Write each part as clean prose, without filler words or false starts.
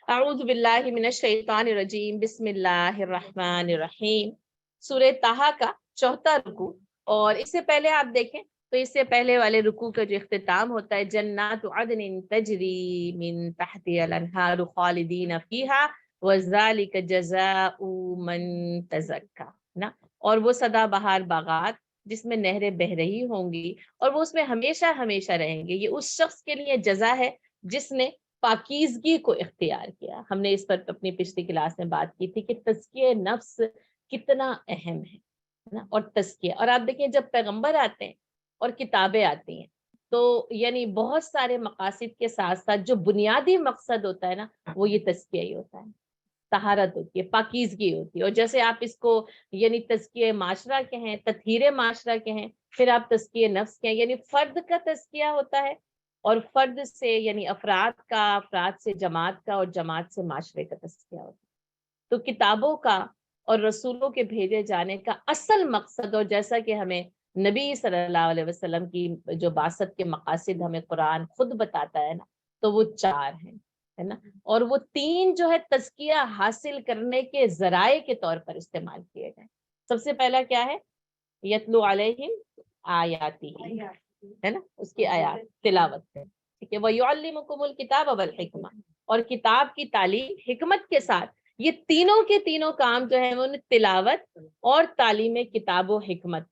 اعوذ باللہ من الشیطان الرجیم، بسم اللہ الرحمن الرحیم۔ سورہ طٰہٰ کا 74 رکوع، اور اس سے پہلے آپ دیکھیں تو اس سے پہلے والے رکوع کا جو اختتام ہوتا ہے جنات عدن تجری من تحتها الانہار خالدین فیہا وذالک جزاء من تزکا نا، اور وہ سدا بہار باغات جس میں نہریں بہہ رہی ہوں گی اور وہ اس میں ہمیشہ ہمیشہ رہیں گے، یہ اس شخص کے لیے جزا ہے جس نے پاکیزگی کو اختیار کیا۔ ہم نے اس پر اپنی پچھلی کلاس میں بات کی تھی کہ تزکیہ نفس کتنا اہم ہے نا، اور تزکیہ، اور آپ دیکھیں جب پیغمبر آتے ہیں اور کتابیں آتی ہیں تو یعنی بہت سارے مقاصد کے ساتھ ساتھ جو بنیادی مقصد ہوتا ہے نا وہ یہ تزکیہ ہی ہوتا ہے، طہارت ہوتی ہے، پاکیزگی ہوتی ہے۔ اور جیسے آپ اس کو یعنی تزکیہ معاشرہ کہیں، تطہیر معاشرہ کہیں، پھر آپ تزکیہ نفس کہیں، یعنی فرد کا تزکیہ ہوتا ہے، اور فرد سے یعنی افراد سے جماعت کا، اور جماعت سے معاشرے کا تزکیہ ہوتا ہے۔ تو کتابوں کا اور رسولوں کے بھیجے جانے کا اصل مقصد، اور جیسا کہ ہمیں نبی صلی اللہ علیہ وسلم کی جو بعثت کے مقاصد ہمیں قرآن خود بتاتا ہے نا، تو وہ 4 ہیں، ہے نا، اور وہ 3 جو ہے تزکیہ حاصل کرنے کے ذرائع کے طور پر استعمال کیے گئے۔ سب سے پہلا کیا ہے؟ یتلو علیہم آیاتی، ہے نا، اس کی آیات تلاوت ہے، ٹھیک ہے، وَيُعَلِّمُكُمُ الْكِتَابَ وَالْحِکْمَةَ، اور کتاب کی تعلیم حکمت کے ساتھ۔ یہ تینوں کے تینوں کام جو ہیں وہ تلاوت اور تعلیم کتاب و حکمت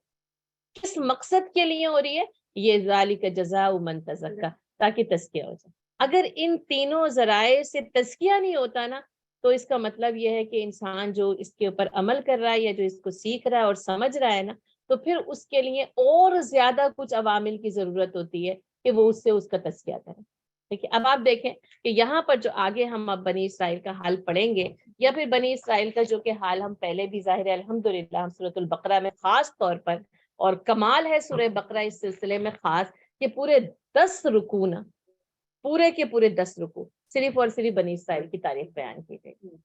کس مقصد کے لیے ہو رہی ہے؟ یہ ذالک جزاء من تزکا، تاکہ تزکیہ ہو جائے۔ اگر ان تینوں ذرائع سے تزکیہ نہیں ہوتا نا تو اس کا مطلب یہ ہے کہ انسان جو اس کے اوپر عمل کر رہا ہے یا جو اس کو سیکھ رہا ہے اور سمجھ رہا ہے نا، تو پھر اس کے لیے اور زیادہ کچھ عوامل کی ضرورت ہوتی ہے کہ وہ اس سے اس کا تزکیہ کرے۔ دیکھیں اب آپ دیکھیں کہ یہاں پر جو آگے ہم اب بنی اسرائیل کا حال پڑھیں گے، یا پھر بنی اسرائیل کا جو کہ حال ہم پہلے بھی ظاہر ہے الحمدللہ ہم سورۃ البقرہ میں خاص طور پر، اور کمال ہے سورہ بقرہ اس سلسلے میں خاص کہ پورے 10 رکوع نا، پورے کے پورے 10 رکوع صرف اور صرف بنی اسرائیل کی تاریخ بیان کی گئی،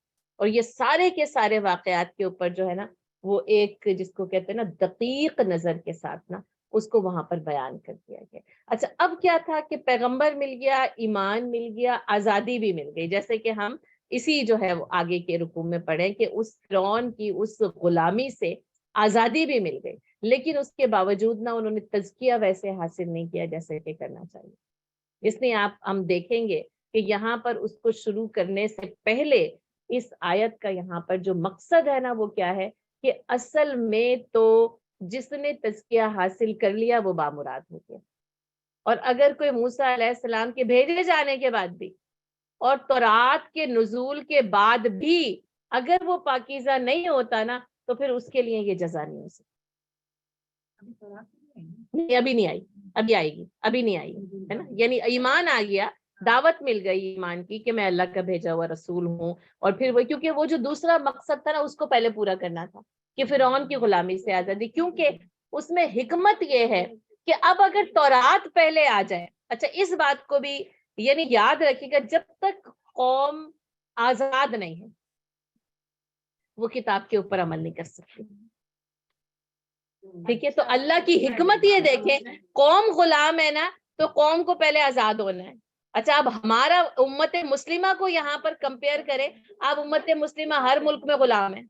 اور یہ سارے کے سارے واقعات کے اوپر جو ہے نا وہ ایک جس کو کہتے ہیں نا دقیق نظر کے ساتھ نا اس کو وہاں پر بیان کر دیا گیا۔ اچھا اب کیا تھا کہ پیغمبر مل گیا، ایمان مل گیا، آزادی بھی مل گئی، جیسے کہ ہم اسی جو ہے وہ آگے کے رکوع میں پڑھیں کہ اس فرعون کی اس غلامی سے آزادی بھی مل گئی، لیکن اس کے باوجود نہ انہوں نے تزکیہ ویسے حاصل نہیں کیا جیسے کہ کرنا چاہیے۔ اس لیے ہم دیکھیں گے کہ یہاں پر اس کو شروع کرنے سے پہلے اس آیت کا یہاں پر جو مقصد ہے نا وہ کیا ہے کہ اصل میں تو جس نے تزکیہ حاصل کر لیا وہ بامراد ہو گیا، اور اگر کوئی موسیٰ علیہ السلام کے بھیجے جانے کے بعد بھی اور تورات کے نزول کے بعد بھی اگر وہ پاکیزہ نہیں ہوتا نا تو پھر اس کے لیے یہ جزا نہیں ہو سکتی۔ ابھی نہیں آئی، ابھی آئے گی، ابھی نہیں آئی، ہے نا، یعنی ایمان آ گیا، دعوت مل گئی ایمان کی کہ میں اللہ کا بھیجا ہوا رسول ہوں، اور پھر وہ کیونکہ وہ جو دوسرا مقصد تھا نا اس کو پہلے پورا کرنا تھا کہ فرعون کی غلامی سے آزادی، کیونکہ اس میں حکمت یہ ہے کہ اب اگر تورات پہلے آ جائے، اچھا اس بات کو بھی یعنی یاد رکھیے گا، جب تک قوم آزاد نہیں ہے وہ کتاب کے اوپر عمل نہیں کر سکتی، ٹھیک ہے، تو اللہ کی حکمت یہ دیکھیں، قوم غلام ہے نا تو قوم کو پہلے آزاد ہونا ہے۔ اچھا اب ہمارا امت مسلمہ کو یہاں پر کمپیئر کریں، اب امت مسلمہ ہر ملک میں غلام ہے،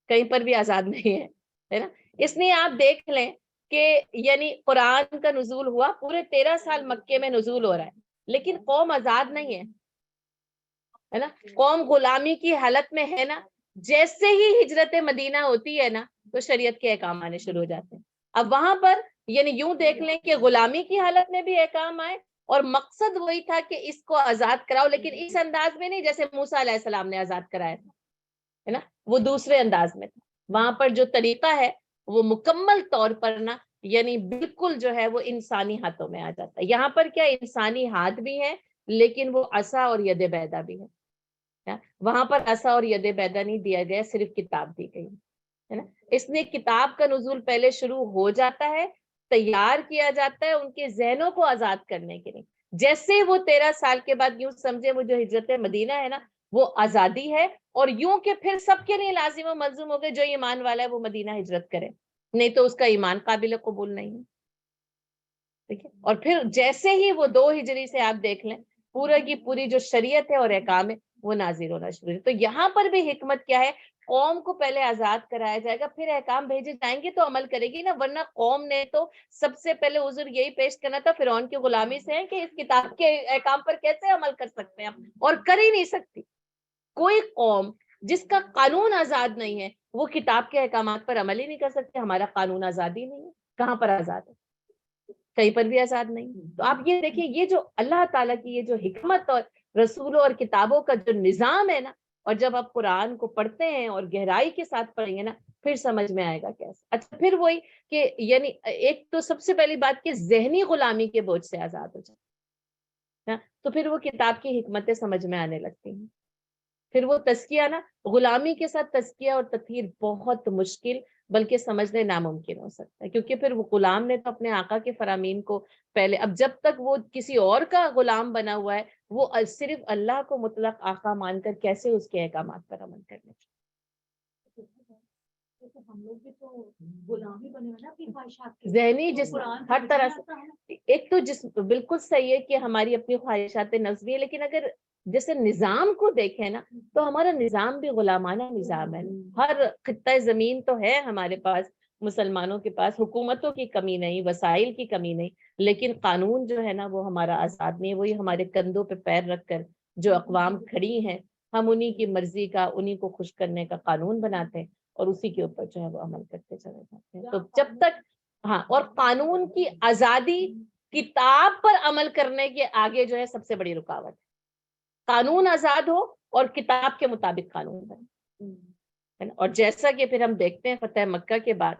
کہیں پر بھی آزاد نہیں ہے نا۔ اس لیے آپ دیکھ لیں کہ یعنی قرآن کا نزول ہوا، پورے 13 سال مکے میں نزول ہو رہا ہے، لیکن قوم آزاد نہیں ہے نا، قوم غلامی کی حالت میں ہے نا۔ جیسے ہی ہجرت مدینہ ہوتی ہے نا تو شریعت کے احکام آنے شروع ہو جاتے ہیں۔ اب وہاں پر یعنی یوں دیکھ لیں کہ غلامی کی حالت میں بھی احکام آئے، اور مقصد وہی تھا کہ اس کو آزاد کراؤ، لیکن اس انداز میں نہیں جیسے موسیٰ علیہ السلام نے آزاد کرایا تھا، ہے نا، وہ دوسرے انداز میں تھا۔ وہاں پر جو طریقہ ہے وہ مکمل طور پر نا یعنی بالکل جو ہے وہ انسانی ہاتھوں میں آ جاتا ہے۔ یہاں پر کیا انسانی ہاتھ بھی ہے لیکن وہ عصا اور ید بیضا بھی ہے، وہاں پر عصا اور ید بیضا نہیں دیا گیا، صرف کتاب دی گئی ہے نا۔ اس لیے کتاب کا نزول پہلے شروع ہو جاتا ہے، تیار کیا جاتا ہے ان کے ذہنوں کو آزاد کرنے کے لیے۔ جیسے وہ 13 سال کے بعد یوں سمجھے وہ جو ہجرت مدینہ ہے نا وہ آزادی ہے، اور یوں کہ پھر سب کے لیے لازم و ملزوم ہو گئے جو ایمان والا ہے وہ مدینہ ہجرت کرے، نہیں تو اس کا ایمان قابل قبول نہیں ہے۔ ٹھیک ہے. اور پھر جیسے ہی وہ 2 ہجری سے آپ دیکھ لیں پورا کی پوری جو شریعت ہے اور احکام ہے وہ نازل ہونا شروع ہے. تو یہاں پر بھی حکمت کیا ہے, قوم کو پہلے آزاد کرایا جائے گا, پھر احکام بھیجے جائیں گے تو عمل کرے گی نا, ورنہ قوم نے تو سب سے پہلے عذر یہی پیش کرنا تھا فرعون کی غلامی سے ہے کہ اس کتاب کے احکام پر کیسے عمل کر سکتے ہیں ہم, اور کر ہی نہیں سکتی. کوئی قوم جس کا قانون آزاد نہیں ہے وہ کتاب کے احکامات پر عمل ہی نہیں کر سکتے. ہمارا قانون آزاد ہی نہیں ہے, کہاں پر آزاد ہے, کہیں پر بھی آزاد نہیں. تو آپ یہ دیکھیں, یہ جو اللہ تعالیٰ کی یہ جو حکمت اور رسولوں اور کتابوں کا جو نظام ہے نا, اور جب آپ قرآن کو پڑھتے ہیں اور گہرائی کے ساتھ پڑھیں گے نا پھر سمجھ میں آئے گا کیسے. اچھا پھر وہی کہ یعنی ایک تو سب سے پہلی بات کہ ذہنی غلامی کے بوجھ سے آزاد ہو جائے, تو پھر وہ کتاب کی حکمتیں سمجھ میں آنے لگتی ہیں. پھر وہ تزکیہ نا, غلامی کے ساتھ تزکیہ اور تطہیر بہت مشکل بلکہ سمجھنے ناممکن ہو سکتا ہے, کیونکہ پھر وہ غلام نے تو اپنے آقا کے فرامین کو پہلے, اب جب تک وہ کسی اور کا غلام بنا ہوا ہے وہ صرف اللہ کو مطلق آقا مان کر کیسے اس کے احکامات پر عمل کرنے چاہیے. ہم لوگ بھی تو غلام ہی بنے ہوئے نا اپنی خواہشات کے, ذہنی جسم ہر طرح سے. ایک تو جسم بالکل صحیح ہے کہ ہماری اپنی خواہشات نفس ہے, لیکن اگر جیسے نظام کو دیکھیں نا تو ہمارا نظام بھی غلامانہ نظام ہے. ہر خطہ زمین تو ہے ہمارے پاس, مسلمانوں کے پاس حکومتوں کی کمی نہیں, وسائل کی کمی نہیں, لیکن قانون جو ہے نا وہ ہمارا آزاد نہیں ہے. وہی ہمارے کندھوں پہ پیر رکھ کر جو اقوام کھڑی ہیں, ہم انہی کی مرضی کا, انہی کو خوش کرنے کا قانون بناتے ہیں اور اسی کے اوپر جو ہے وہ عمل کرتے چلے جاتے ہیں. تو جب تک ہاں, اور قانون کی آزادی کتاب پر عمل کرنے کے آگے جو ہے سب سے بڑی رکاوٹ ہے. قانون آزاد ہو اور کتاب کے مطابق قانون بنے. اور جیسا کہ پھر ہم دیکھتے ہیں فتح مکہ کے بعد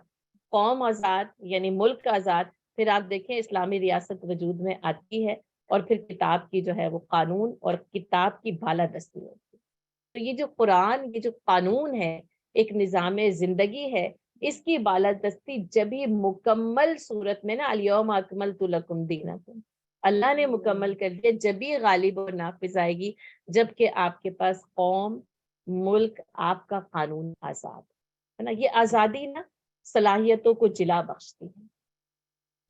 قوم آزاد یعنی ملک آزاد, پھر آپ دیکھیں اسلامی ریاست وجود میں آتی ہے اور پھر کتاب کی جو ہے وہ قانون اور کتاب کی بالادستی ہوتی ہے. تو یہ جو قرآن, یہ جو قانون ہے, ایک نظام زندگی ہے, اس کی بالادستی جبھی مکمل صورت میں نا الیوم اکملت لکم دینکم اللہ نے مکمل کر دیا, جبھی غالب اور نافذ آئے گی جبکہ آپ کے پاس قوم, ملک, آپ کا قانون آزاد ہے نا. یہ آزادی نا صلاحیتوں کو جلا بخشتی ہے.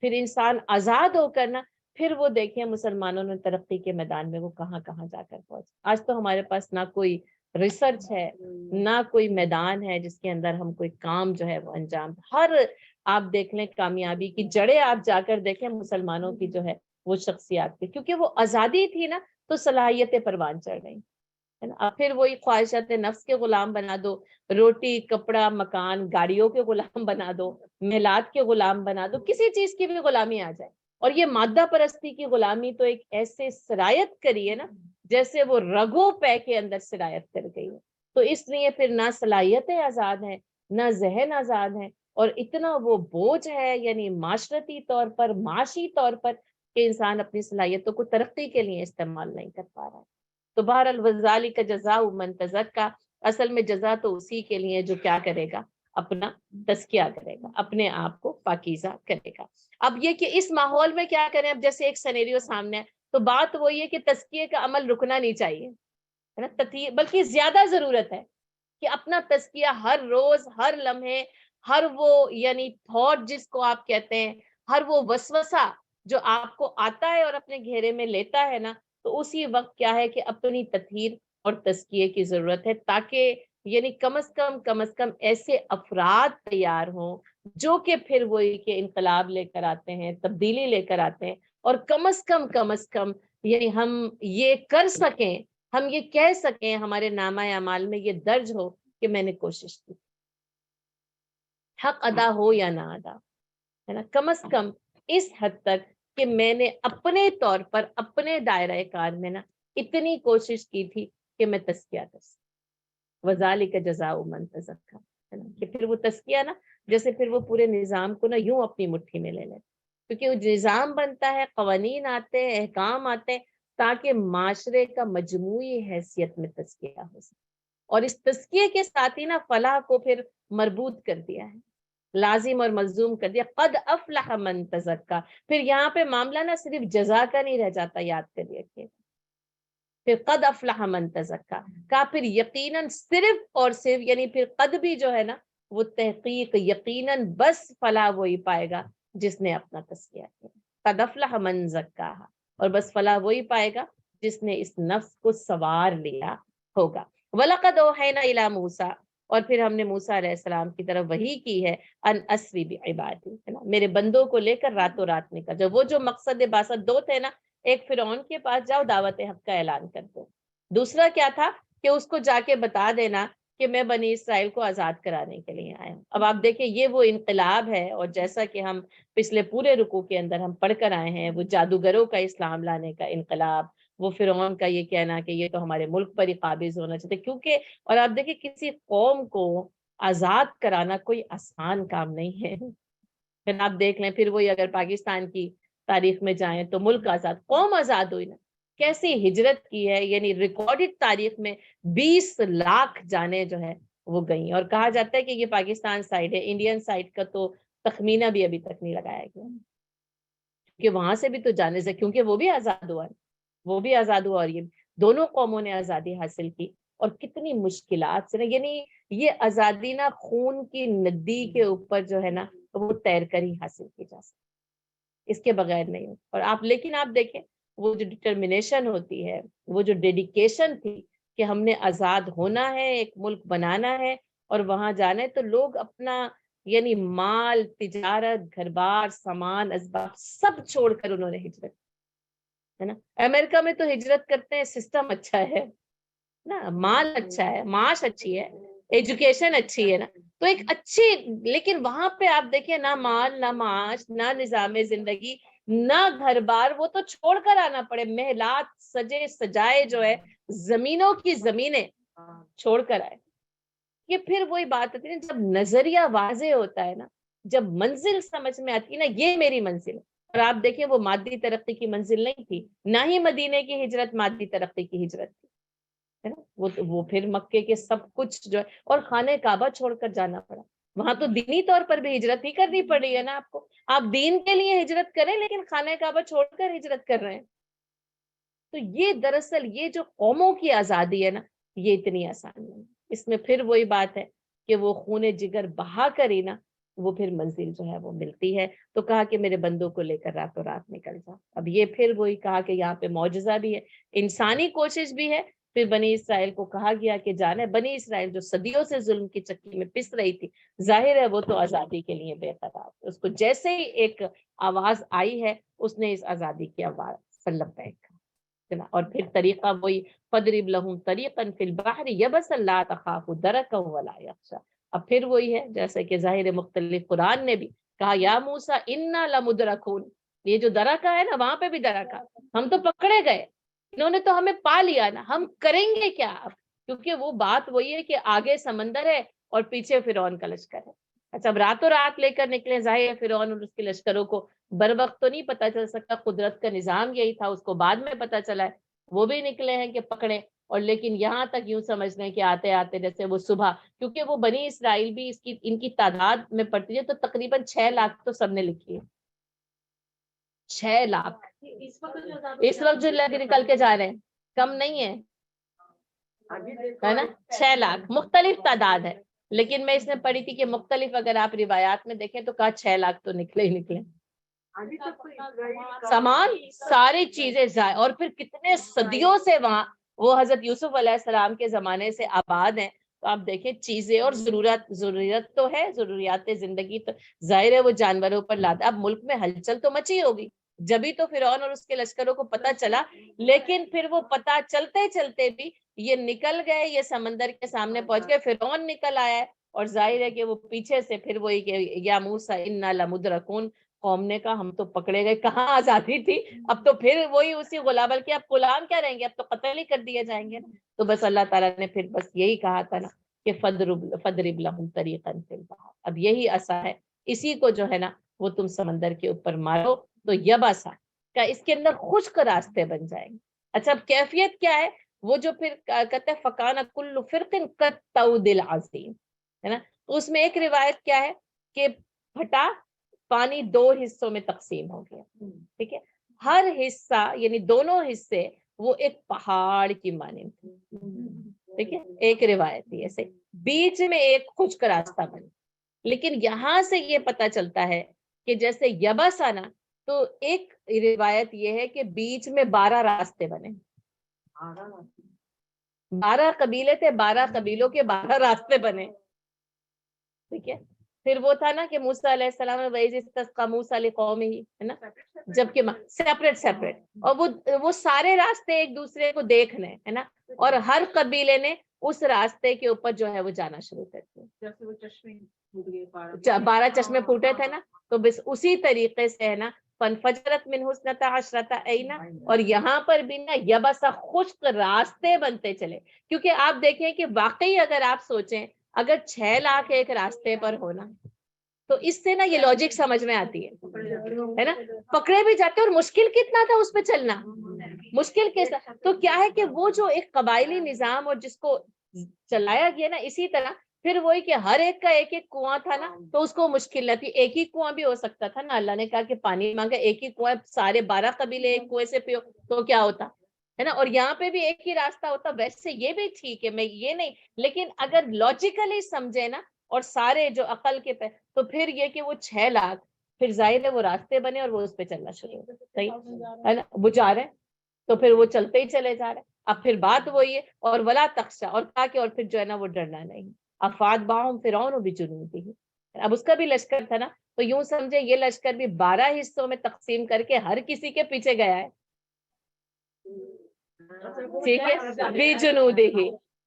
پھر انسان آزاد ہو کر نا پھر وہ دیکھیں مسلمانوں نے ترقی کے میدان میں وہ کہاں کہاں جا کر پہنچے. آج تو ہمارے پاس نہ کوئی ریسرچ ہے, نہ کوئی میدان ہے جس کے اندر ہم کوئی کام جو ہے وہ انجام, ہر آپ دیکھ لیں کامیابی کی جڑیں آپ جا کر دیکھیں مسلمانوں کی جو ہے وہ شخصیات کی, کیونکہ وہ آزادی تھی نا تو صلاحیتیں پروان چڑھ گئی ہے نا. پھر وہی خواہشات نفس کے غلام بنا دو, روٹی کپڑا مکان گاڑیوں کے غلام بنا دو, محلات کے غلام بنا دو, کسی چیز کی بھی غلامی آ جائے. اور یہ مادہ پرستی کی غلامی تو ایک ایسے سرایت کری ہے نا جیسے وہ رگوں پے کے اندر سرایت کر گئی ہے. تو اس لیے پھر نہ صلاحیتیں آزاد ہیں, نہ ذہن آزاد ہیں, اور اتنا وہ بوجھ ہے یعنی معاشرتی طور پر, معاشی طور پر, کہ انسان اپنی صلاحیتوں کو ترقی کے لیے استعمال نہیں کر پا رہا ہے. تو بہرحال وذالک جزاء من تزکیٰ, اصل میں جزا تو اسی کے لیے جو کیا کرے گا, اپنا تزکیہ کرے گا, اپنے آپ کو پاکیزہ کرے گا. اب یہ کہ اس ماحول میں کیا کریں, اب جیسے ایک سینیریو سامنے ہے تو بات وہی ہے کہ تزکیے کا عمل رکنا نہیں چاہیے ہے نا, بلکہ زیادہ ضرورت ہے کہ اپنا تزکیہ ہر روز, ہر لمحے, ہر وہ یعنی تھاٹ جس کو آپ کہتے ہیں, ہر وہ وسوسہ جو آپ کو آتا ہے اور اپنے گھیرے میں لیتا ہے نا, تو اسی وقت کیا ہے کہ اپنی تطہیر اور تزکیے کی ضرورت ہے, تاکہ یعنی کم از کم ایسے افراد تیار ہوں جو کہ پھر وہی کہ انقلاب لے کر آتے ہیں, تبدیلی لے کر آتے ہیں, اور کم از کم یعنی ہم یہ کر سکیں, ہم یہ کہہ سکیں, ہمارے نامہ اعمال میں یہ درج ہو کہ میں نے کوشش کی, حق ادا ہو یا نہ ادا ہے نا, کم از کم اس حد تک کہ میں نے اپنے طور پر اپنے دائرہ کار میں نا اتنی کوشش کی تھی کہ میں تزکیہ کر سکوں. وذالک جزاء من تزکیٰ ہے نا, کہ پھر وہ تزکیہ نا جیسے پھر وہ پورے نظام کو نا یوں اپنی مٹھی میں لے لے, کیونکہ وہ نظام بنتا ہے, قوانین آتے ہیں, احکام آتے ہیں, تاکہ معاشرے کا مجموعی حیثیت میں تزکیہ ہو سکے. اور اس تزکیے کے ساتھ ہی نا فلاح کو پھر مربوط کر دیا ہے, لازم اور ملزوم کر دیا, قد افلح من تزکیٰ. پھر یہاں پہ معاملہ نا صرف جزا کا نہیں رہ جاتا, یاد کر رکھیے, پھر قد افلح من تزکیٰ کا پھر یقیناً صرف اور صرف یعنی پھر قد بھی جو ہے نا وہ تحقیق یقیناً بس فلاح وہی پائے گا جس نے اپنا تزکیہ کیا. قد افلح من زکاہا، اور بس فلاح وہی پائے گا جس نے اس نفس کو سوار لیا ہوگا۔ وَلَقَدْ أَوْحَيْنَا إِلَىٰ مُوسَىٰ، اور پھر ہم نے موسیٰ علیہ السلام کی طرف وحی کی ہے، ان اسری بعبادی، ہے نا، میرے بندوں کو لے کر راتوں رات نکل جاؤ۔ وہ جو مقصد بعثت دو تھے نا، ایک فرعون کے پاس جاؤ دعوت حق کا اعلان کر دو، دوسرا کیا تھا کہ اس کو جا کے بتا دینا کہ میں بنی اسرائیل کو آزاد کرانے کے لیے آیا ہوں۔ اب آپ دیکھیں یہ وہ انقلاب ہے، اور جیسا کہ ہم پچھلے پورے رکوع کے اندر ہم پڑھ کر آئے ہیں، وہ جادوگروں کا اسلام لانے کا انقلاب، وہ فرعون کا یہ کہنا کہ یہ تو ہمارے ملک پر ہی قابض ہونا چاہتے، کیونکہ اور آپ دیکھیں کسی قوم کو آزاد کرانا کوئی آسان کام نہیں ہے۔ پھر آپ دیکھ لیں، پھر وہی اگر پاکستان کی تاریخ میں جائیں تو ملک آزاد، قوم آزاد ہوئی نا، کیسی ہجرت کی ہے، یعنی ریکارڈڈ تاریخ میں 20 لاکھ جانیں جو ہے وہ گئیں، اور کہا جاتا ہے کہ یہ پاکستان سائڈ ہے، انڈین سائڈ کا تو تخمینہ بھی ابھی تک نہیں لگایا گیا، کہ وہاں سے بھی تو جانے سے، کیونکہ وہ بھی آزاد ہوا ہے، وہ بھی آزاد ہوا، اور یہ دونوں قوموں نے آزادی حاصل کی، اور کتنی مشکلات سے، یعنی یہ آزادی نا خون کی ندی کے اوپر جو ہے نا وہ تیر کر ہی حاصل کی جا سکتی، اس کے بغیر نہیں ہوتی۔ اور آپ لیکن آپ دیکھیں وہ جو ڈٹرمنیشن ہوتی ہے، وہ جو ڈیڈیکیشن تھی کہ ہم نے آزاد ہونا ہے، ایک ملک بنانا ہے اور وہاں جانا ہے، تو لوگ اپنا یعنی مال، تجارت، گھر بار، سامان، اسباب سب چھوڑ کر انہوں نے ہجرت، ہے نا۔ امریکہ میں تو ہجرت کرتے ہیں، سسٹم اچھا ہے نا، مال اچھا ہے، معاش اچھی ہے، ایجوکیشن اچھی ہے نا، تو ایک اچھی، لیکن وہاں پہ آپ دیکھیں نہ مال، نہ معاش، نہ نظام زندگی، نہ گھر بار، وہ تو چھوڑ کر آنا پڑے، محلات سجے سجائے جو ہے زمینوں کی زمینیں چھوڑ کر آئے۔ یہ پھر وہی بات ہوتی ہے نا، جب نظریہ واضح ہوتا ہے نا، جب منزل سمجھ میں آتی ہے نا، یہ میری منزل ہے۔ اور آپ دیکھیں وہ مادی ترقی کی منزل نہیں تھی، نہ ہی مدینے کی ہجرت مادی ترقی کی ہجرت تھی، ہے نا، وہ پھر مکے کے سب کچھ جو ہے، اور خانہ کعبہ چھوڑ کر جانا پڑا، وہاں تو دینی طور پر بھی ہجرت ہی کرنی پڑی ہے نا آپ کو، آپ دین کے لیے ہجرت کریں لیکن خانہ کعبہ چھوڑ کر ہجرت کر رہے ہیں۔ تو یہ دراصل یہ جو قوموں کی آزادی ہے نا، یہ اتنی آسان نہیں، اس میں پھر وہی بات ہے کہ وہ خون جگر بہا کر ہی نا وہ پھر منزل جو ہے وہ ملتی ہے۔ تو کہا کہ میرے بندوں کو لے کر راتوں رات نکل جاؤ۔ اب یہ پھر وہی کہا کہ یہاں پہ معجزہ بھی ہے، انسانی کوشش بھی ہے، پھر بنی اسرائیل کو کہا گیا کہ جانے، بنی اسرائیل جو صدیوں سے ظلم کی چکی میں پس رہی تھی، ظاہر ہے وہ تو آزادی کے لیے بے قرار، اس کو جیسے ہی ایک آواز آئی ہے اس نے اس آزادی کی آواز پر لبیک کہا، اور پھر طریقہ وہی فَضْرِبْ لَهُمْ طَرِيقًا فِي الْبَحْرِ يَبَسًا لَا تَخَافُ دَرَكًا وَلَا يَخْشَىٰ۔ اب پھر وہی ہے جیسے کہ ظاہر مختلف قرآن نے بھی کہا یا موسیٰ اِنَّا لَمُدْرَكُونَ، یہ جو درکا ہے نا وہاں پہ بھی درکا، ہم تو پکڑے گئے، انہوں نے تو ہمیں پا لیا نا، ہم کریں گے کیا اب، کیونکہ وہ بات وہی ہے کہ آگے سمندر ہے اور پیچھے فرعون کا لشکر ہے۔ اچھا اب راتوں رات لے کر نکلے، ظاہر ہے فرعون اور اس کے لشکروں کو بر وقت تو نہیں پتا چل سکتا، قدرت کا نظام یہی تھا، اس کو بعد میں پتا چلا ہے، وہ بھی نکلے ہیں کہ پکڑے، اور لیکن یہاں تک یوں سمجھ لیں کہ آتے آتے جیسے وہ صبح، کیونکہ وہ بنی اسرائیل بھی ان کی تعداد میں پڑتی ہے تو تقریباً 6 لاکھ تو سب نے لکھی ہے، 6 لاکھ اس وقت جو لگ نکل کے جا رہے ہیں، کم نہیں ہے نا، 6 لاکھ مختلف تعداد ہے، لیکن میں اس نے پڑھی تھی کہ مختلف اگر آپ روایات میں دیکھیں تو کہا 6 لاکھ تو نکلے ہی نکلے، سامان ساری چیزیں اور پھر کتنے صدیوں سے وہاں وہ حضرت یوسف علیہ السلام کے زمانے سے آباد ہیں، تو آپ دیکھیں چیزیں اور ضرورت تو ہے، ضروریات زندگی تو ظاہر ہے وہ جانوروں پر لاتا، اب ملک میں ہلچل تو مچی ہوگی، جبھی تو فرعون اور اس کے لشکروں کو پتہ چلا، لیکن پھر وہ پتہ چلتے چلتے بھی یہ نکل گئے، یہ سمندر کے سامنے پہنچ گئے، فرعون نکل آیا ہے، اور ظاہر ہے کہ وہ پیچھے سے پھر وہی کہ یا موسیٰ انا لمدرکون، قوم نے کہا ہم تو پکڑے گئے، کہاں آزادی تھی، اب تو پھر وہی اسی غلام، بلکہ اب غلام کیا رہیں گے، اب تو قتل ہی کر دیے جائیں گے نا۔ تو بس اللہ تعالیٰ نے پھر بس یہی کہا تھا نا کہ فَضْرِبْ لَهُمْ طَرِيقًا فِي الْبَحْرِ، اب یہی عصا ہے، اسی کو جو ہے نا وہ تم سمندر کے اوپر مارو تو یبسا کا اس کے اندر خشک راستے بن جائیں گے۔ اچھا اب کیفیت کیا ہے، وہ جو پھر کہتے ہیں فَكَانَ كُلُّ فِرْقٍ كَالطَّوْدِ الْعَظِيمِ، ہے نا، تو اس میں ایک روایت کیا ہے کہ پھٹا پانی 2 حصوں میں تقسیم ہو گیا، ٹھیک ہے، ہر حصہ یعنی دونوں حصے وہ ایک پہاڑ کی مانند تھے، ٹھیک ہے، ایک روایت ہے ایسے، بیچ میں ایک خشک راستہ بنا، لیکن یہاں سے یہ پتہ چلتا ہے کہ جیسے یبس آنا تو ایک روایت یہ ہے کہ بیچ میں 12 راستے بنے، 12 قبیلے تھے، 12 قبیلوں کے 12 راستے بنے، ٹھیک ہے. پھر وہ تھا نا کہ موسیٰ علیہ السلام نے وَإِذِ اسْتَسْقَىٰ مُوسَىٰ لِقَوْمِهِ، ہے نا، جبکہ سیپریٹ، اور وہ سارے راستے ایک دوسرے کو دیکھنے، ہے نا، اور ہر قبیلے نے اس راستے کے اوپر جو ہے وہ جانا شروع کر دیا. 12 چشمے پھوٹے تھے نا، تو بس اسی طریقے سے ہے نا فَانْفَجَرَتْ مِنْهُ اثْنَتَا عَشْرَةَ عَيْنًا، اور یہاں پر بھی نا یبسا خشک راستے بنتے چلے. کیونکہ آپ دیکھیں کہ واقعی اگر آپ سوچیں اگر 6 لاکھ ایک راستے پر ہونا تو اس سے نا یہ لاجک سمجھ میں آتی ہے نا، پکڑے بھی جاتے. اور مشکل کتنا تھا اس پہ چلنا، مشکل کیسا. تو کیا ہے کہ وہ جو ایک قبائلی نظام اور جس کو چلایا گیا نا، اسی طرح پھر وہی کہ ہر ایک کا ایک ایک کنواں تھا نا، تو اس کو مشکل نہ تھی. ایک ہی کنواں بھی ہو سکتا تھا نا، اللہ نے کہا کہ پانی مانگا، ایک ہی کنواں، سارے 12 قبیلے ایک کنویں سے پیو تو کیا ہوتا ہے نا. اور یہاں پہ بھی ایک ہی راستہ ہوتا. ویسے یہ بھی ٹھیک ہے، میں یہ نہیں، لیکن اگر لاجیکلی سمجھے نا اور سارے جو عقل کے پہ، تو پھر یہ کہ وہ 6 لاکھ پھر ظاہر ہے وہ راستے بنے اور وہ اس پہ چلنا شروع ہو. صحیح ہے نا، وہ جا رہے ہیں تو پھر وہ چلتے ہی چلے جا رہے ہیں. اب پھر بات وہی ہے، اور ولا تخشا، اور کہا کہ اور پھر جو ہے نا وہ ڈرنا نہیں. افاد باہم فرعون بجنودہ، اب اس کا بھی لشکر تھا نا، تو یوں سمجھے یہ لشکر بھی 12 حصوں میں تقسیم کر کے ہر کسی کے پیچھے گیا ہے. ٹھیک ہے، بجنودہ،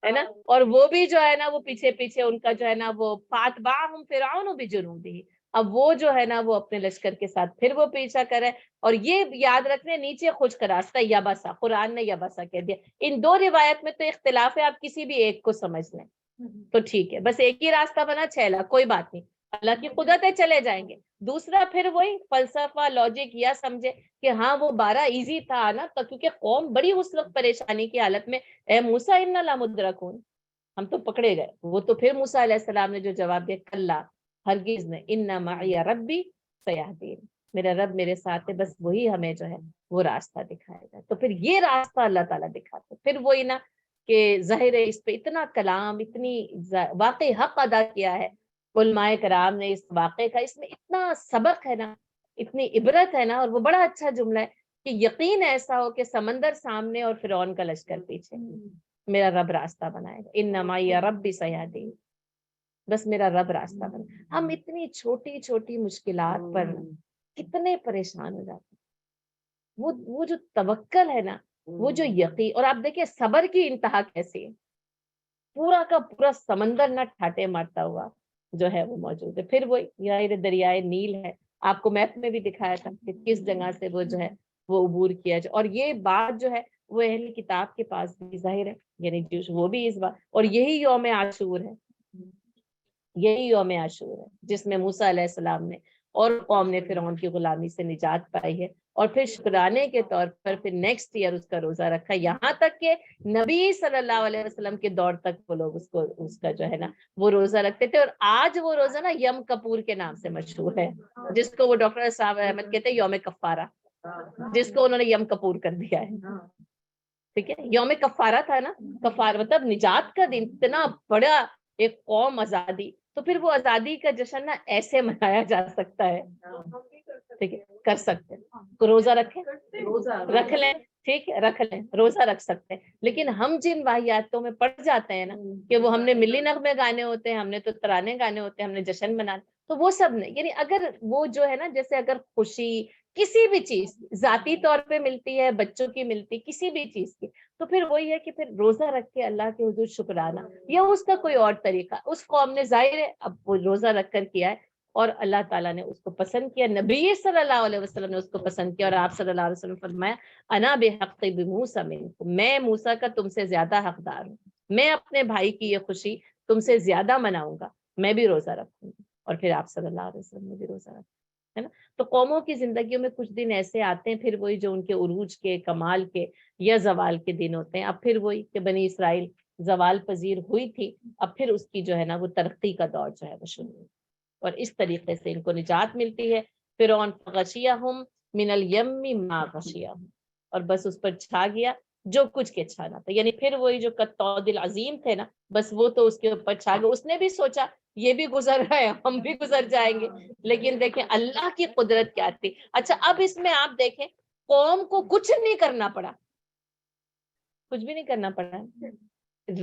ہے نا، اور وہ بھی جو ہے نا وہ پیچھے پیچھے ان کا جو ہے نا وہ فاتبعہم فرعون بجنودہ، اب وہ جو ہے نا وہ اپنے لشکر کے ساتھ پھر وہ پیچھا کرے. اور یہ یاد رکھنے نیچے خشک راستہ یبسا، قرآن نے یبسا کہہ دیا. ان دو روایت میں تو اختلاف ہے، آپ کسی بھی ایک کو سمجھ لیں تو ٹھیک ہے. بس ایک ہی راستہ بنا 6 لاکھ، کوئی بات نہیں، اللہ کی قدرت ہے، چلے جائیں گے. دوسرا پھر وہی فلسفہ لاجک یا سمجھے کہ ہاں وہ 12 ایزی تھا نا، تو کیونکہ قوم بڑی اس وقت پریشانی کی حالت میں، اے موسیٰ انا لمدرکون، ہم تو پکڑے گئے. وہ تو پھر موسیٰ علیہ السلام نے جو جواب دیا، کلا ہرگز نے، ان معی ربی سیہدین، میرا رب میرے ساتھ ہے، بس وہی ہمیں جو ہے وہ راستہ دکھائے گا. تو پھر یہ راستہ اللہ تعالیٰ دکھاتے. پھر وہی نا کہ ظاہر ہے اس پہ اتنا کلام، اتنی واقعی حق ادا کیا ہے علماء کرام نے اس واقعے کا، اس میں اتنا سبق ہے نا، اتنی عبرت ہے نا. اور وہ بڑا اچھا جملہ ہے کہ یقین ایسا ہو کہ سمندر سامنے اور فرعون کا لشکر پیچھے، میرا رب راستہ بنائے گا. ان معی ربی سیہدین، بس میرا رب راستہ بنا. ہم اتنی چھوٹی چھوٹی مشکلات پر کتنے پریشان ہو جاتے ہیں. وہ جو توکل ہے نا، وہ جو یقین، اور آپ دیکھیں صبر کی انتہا کیسی ہے. پورا کا پورا سمندر نہ ٹھاٹے مارتا ہوا جو ہے وہ موجود ہے. پھر وہ یہ دریائے نیل ہے، آپ کو میپ میں بھی دکھایا تھا کہ کس جگہ سے وہ جو ہے وہ عبور کیا جائے. اور یہ بات جو ہے وہ اہل کتاب کے پاس بھی ظاہر ہے، یعنی وہ بھی اس بات، اور یہی یوم عاشور ہے، یہی یوم عاشور ہے جس میں موسیٰ علیہ السلام نے اور قوم نے فرعون کی غلامی سے نجات پائی ہے. اور پھر شکرانے کے طور پر پھر نیکسٹ ایئر اس کا روزہ رکھا، یہاں تک کہ نبی صلی اللہ علیہ وسلم کے دور تک وہ لوگ اس کا جو ہے نا وہ روزہ رکھتے تھے. اور آج وہ روزہ نا یم کپور کے نام سے مشہور ہے، جس کو وہ ڈاکٹر صاحب احمد کہتے ہیں یوم کفارہ، جس کو انہوں نے یم کپور کر دیا ہے. ٹھیک ہے، یوم کفارہ تھا نا، کفارہ مطلب نجات کا دن. اتنا بڑا ایک قوم آزادی، تو پھر وہ آزادی کا جشن نا ایسے منایا جا سکتا ہے. ٹھیک ہے، کر سکتے ہیں، روزہ رکھیں، رکھ لیں، ٹھیک ہے، رکھ لیں، روزہ رکھ سکتے ہیں. لیکن ہم جن واحیاتوں میں پڑ جاتے ہیں نا کہ وہ ہم نے ملی نغمے گانے ہوتے ہیں، ہم نے تو ترانے گانے ہوتے ہیں، ہم نے جشن منانا، تو وہ سب نہیں. یعنی اگر وہ جو ہے نا، جیسے اگر خوشی کسی بھی چیز ذاتی طور پہ ملتی ہے، بچوں کی ملتی کسی بھی چیز کی، تو پھر وہی ہے کہ پھر روزہ رکھ کے اللہ کے حضور شکرانہ، یا اس کا کوئی اور طریقہ. اس قوم نے ظاہر ہے اب وہ روزہ رکھ کر کیا ہے، اور اللہ تعالیٰ نے اس کو پسند کیا، نبی صلی اللہ علیہ وسلم نے اس کو پسند کیا. اور آپ صلی اللہ علیہ وسلم فرمایا انا بحق بموسیٰ منکم، میں موسیٰ کا تم سے زیادہ حقدار ہوں، میں اپنے بھائی کی یہ خوشی تم سے زیادہ مناؤں گا، میں بھی روزہ رکھوں گا. اور پھر آپ صلی اللہ علیہ وسلم نے بھی روزہ رکھا، ہے نا. تو قوموں کی زندگیوں میں کچھ دن ایسے آتے ہیں، پھر وہی جو ان کے عروج کے، کمال کے یا زوال کے دن ہوتے ہیں. اب پھر وہی کہ بنی اسرائیل زوال پذیر ہوئی تھی، اب پھر اس کی جو ہے نا وہ ترقی کا دور جو ہے وہ شروع ہوئی، اور اس طریقے سے ان کو نجات ملتی ہے. فرعون غشیہم من الیم ما غشیہم، اور بس اس پر چھا گیا جو کچھ کے چھانا تھا. یعنی پھر وہی جو قطعود العظیم تھے نا، بس وہ تو اس کے اوپر چھا گئے. اس نے بھی سوچا یہ بھی گزر رہا ہے، ہم بھی گزر جائیں گے. لیکن دیکھیں اللہ کی قدرت کیا تھی. اچھا اب اس میں آپ دیکھیں قوم کو کچھ نہیں کرنا پڑا، کچھ بھی نہیں کرنا پڑا،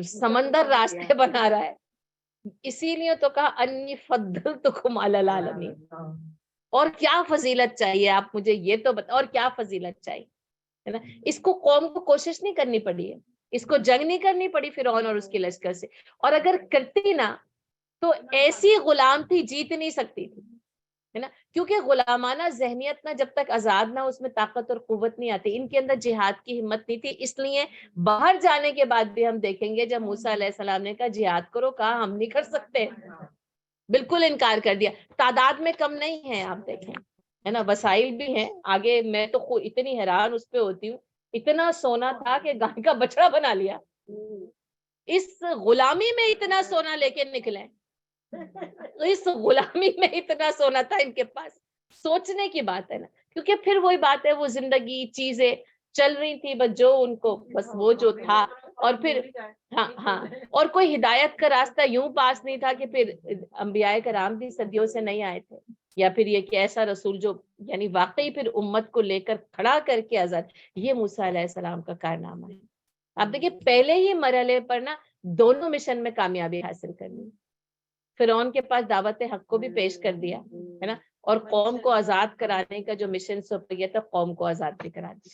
سمندر راستے بنا رہا ہے. اسی لیے تو کہا انی فضلتکم علی العالمین. اور کیا فضیلت چاہیے آپ مجھے یہ تو بتا، اور کیا فضیلت چاہیے، ہے نا. اس کو قوم کو کوشش نہیں کرنی پڑی ہے، اس کو جنگ نہیں کرنی پڑی فرعون اور اس کے لشکر سے. اور اگر کرتی نا تو ایسی غلام تھی جیت نہیں سکتی تھی، ہے نا. کیونکہ غلامانہ ذہنیت نہ جب تک آزاد نہ اس میں طاقت اور قوت نہیں آتی. ان کے اندر جہاد کی ہمت نہیں تھی. اس لیے باہر جانے کے بعد بھی ہم دیکھیں گے جب موسیٰ علیہ السلام نے کہا جہاد کرو، کہا ہم نہیں کر سکتے، بالکل انکار کر دیا. تعداد میں کم نہیں ہے آپ دیکھیں، ہے نا، وسائل بھی ہیں آگے. میں تو خود اتنی حیران اس پہ ہوتی ہوں، اتنا سونا تھا کہ گائے کا بچڑا بنا لیا. اس غلامی میں اتنا سونا لے کے نکلے، اس غلامی میں اتنا سونا تھا ان کے پاس. سوچنے کی بات ہے نا. کیونکہ پھر وہی بات ہے، وہ زندگی چیزیں چل رہی تھی، بس جو ان کو بس وہ جو تھا. اور پھر ہاں اور کوئی ہدایت کا راستہ یوں پاس نہیں تھا کہ پھر انبیاء کرام بھی صدیوں سے نہیں آئے تھے، یا پھر یہ کہ ایسا رسول جو یعنی واقعی پھر امت کو لے کر کھڑا کر کے آزاد. یہ موسیٰ علیہ السلام کا کارنامہ ہے. آپ دیکھیں پہلے ہی مرحلے پر نا دونوں مشن میں کامیابی حاصل کرنی. فرعون کے پاس دعوت حق کو بھی پیش کر دیا، ہے نا، اور قوم کو آزاد کرانے کا جو مشن سونپا تھا قوم کو آزاد بھی کرا دیا،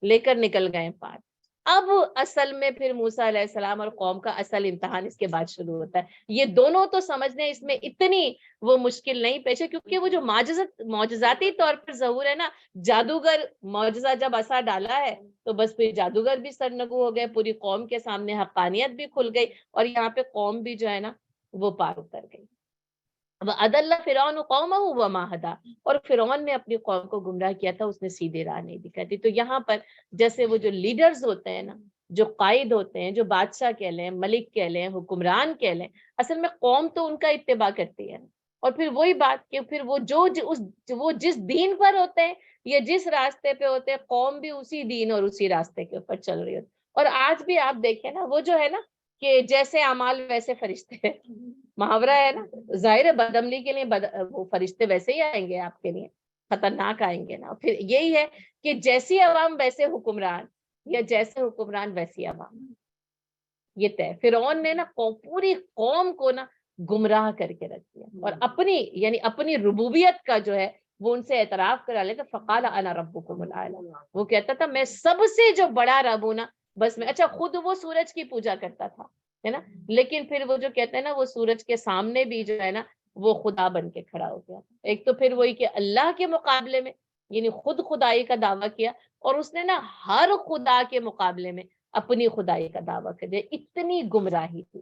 لے کر نکل گئے پار. اب اصل میں پھر موسیٰ علیہ السلام اور قوم کا اصل امتحان اس کے بعد شروع ہوتا ہے. یہ دونوں تو سمجھنے اس میں اتنی وہ مشکل نہیں پیش ہے، کیونکہ وہ جو معجزاتی طور پر ظہور ہے نا، جادوگر معجزہ جب عصا ڈالا ہے تو بس پھر جادوگر بھی سرنگو ہو گئے، پوری قوم کے سامنے حقانیت بھی کھل گئی، اور یہاں پہ قوم بھی جو ہے نا وہ پار اتر گئی. وَأَضَلَّ فِرْعَوْنُ قَوْمَهُ وَمَا هَدَىٰ. اور فرعون نے اپنی قوم کو گمراہ کیا تھا، اس نے سیدھی راہ نہیں دکھائی تھی. تو یہاں پر جیسے وہ جو لیڈرز ہوتے ہیں نا، جو قائد ہوتے ہیں، جو بادشاہ کہہ لیں، ملک کہہ لیں، حکمران کہہ لیں، اصل میں قوم تو ان کا اتباع کرتی ہے. اور پھر وہی بات کہ پھر وہ وہ جس دین پر ہوتے ہیں یا جس راستے پہ ہوتے ہیں، قوم بھی اسی دین اور اسی راستے کے اوپر چل رہی ہوتی. اور آج بھی آپ دیکھیں نا، وہ جو ہے نا کہ جیسے اعمال ویسے فرشتے ہیں، محاورہ ہے نا. ظاہر بدعملی کے لیے وہ فرشتے ویسے ہی آئیں گے، آپ کے لیے خطرناک آئیں گے نا. پھر یہی ہے کہ جیسی عوام ویسے حکمران، یا جیسے حکمران ویسی عوام. یہ طے فرعون نے نا پوری قوم کو نا گمراہ کر کے رکھ دیا، اور اپنی ربوبیت کا جو ہے وہ ان سے اعتراف کرا لیتا. فقال انا ربکم الاعلی. وہ کہتا تھا میں سب سے جو بڑا رب ہوں نا، بس میں. اچھا خود وہ سورج کی پوجا کرتا تھا، ہے نا، لیکن پھر وہ جو کہتے ہیں نا وہ سورج کے سامنے بھی جو ہے نا وہ خدا بن کے کھڑا ہو گیا. ایک تو پھر وہی کہ اللہ کے مقابلے میں یعنی خود خدائی کا دعویٰ کیا، اور اس نے نا ہر خدا کے مقابلے میں اپنی خدائی کا دعویٰ کر دیا. اتنی گمراہی تھی.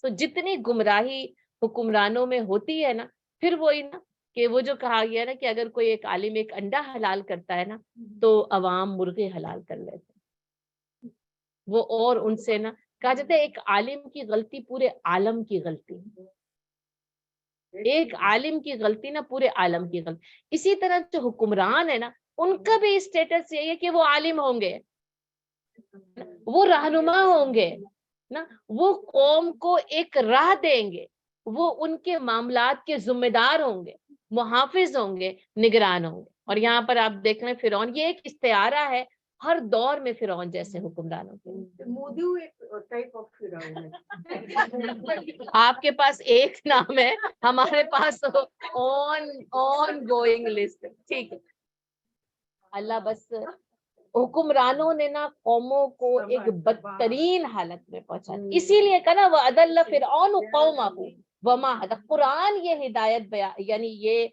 تو جتنی گمراہی حکمرانوں میں ہوتی ہے نا، پھر وہی نا کہ وہ جو کہا گیا نا کہ اگر کوئی ایک عالم ایک انڈا حلال کرتا ہے نا تو عوام مرغے حلال کر لیتے. وہ اور ان سے نا کہا جاتا ہے ایک عالم کی غلطی پورے عالم کی غلطی، ایک عالم کی غلطی نا پورے عالم کی غلطی. اسی طرح جو حکمران ہے نا ان کا بھی اسٹیٹس یہی ہے کہ وہ عالم ہوں گے، وہ رہنما ہوں گے نا، وہ قوم کو ایک راہ دیں گے، وہ ان کے معاملات کے ذمہ دار ہوں گے، محافظ ہوں گے، نگران ہوں گے. اور یہاں پر آپ دیکھ رہے ہیں فرعون، یہ ایک استعارہ ہے ہر دور میں فرعون جیسے حکمرانوں کے. آپ کے پاس ایک نام ہے، ہمارے پاس آن گوئنگ لسٹ. ٹھیک ہے. اللہ بس حکمرانوں نے نا قوموں کو ایک بدترین حالت میں پہنچا. اسی لیے کہا نا وَأَضَلَّ فِرْعَوْنُ قَوْمَهُ وَمَا هَدَىٰ. قرآن یہ ہدایت یعنی یہ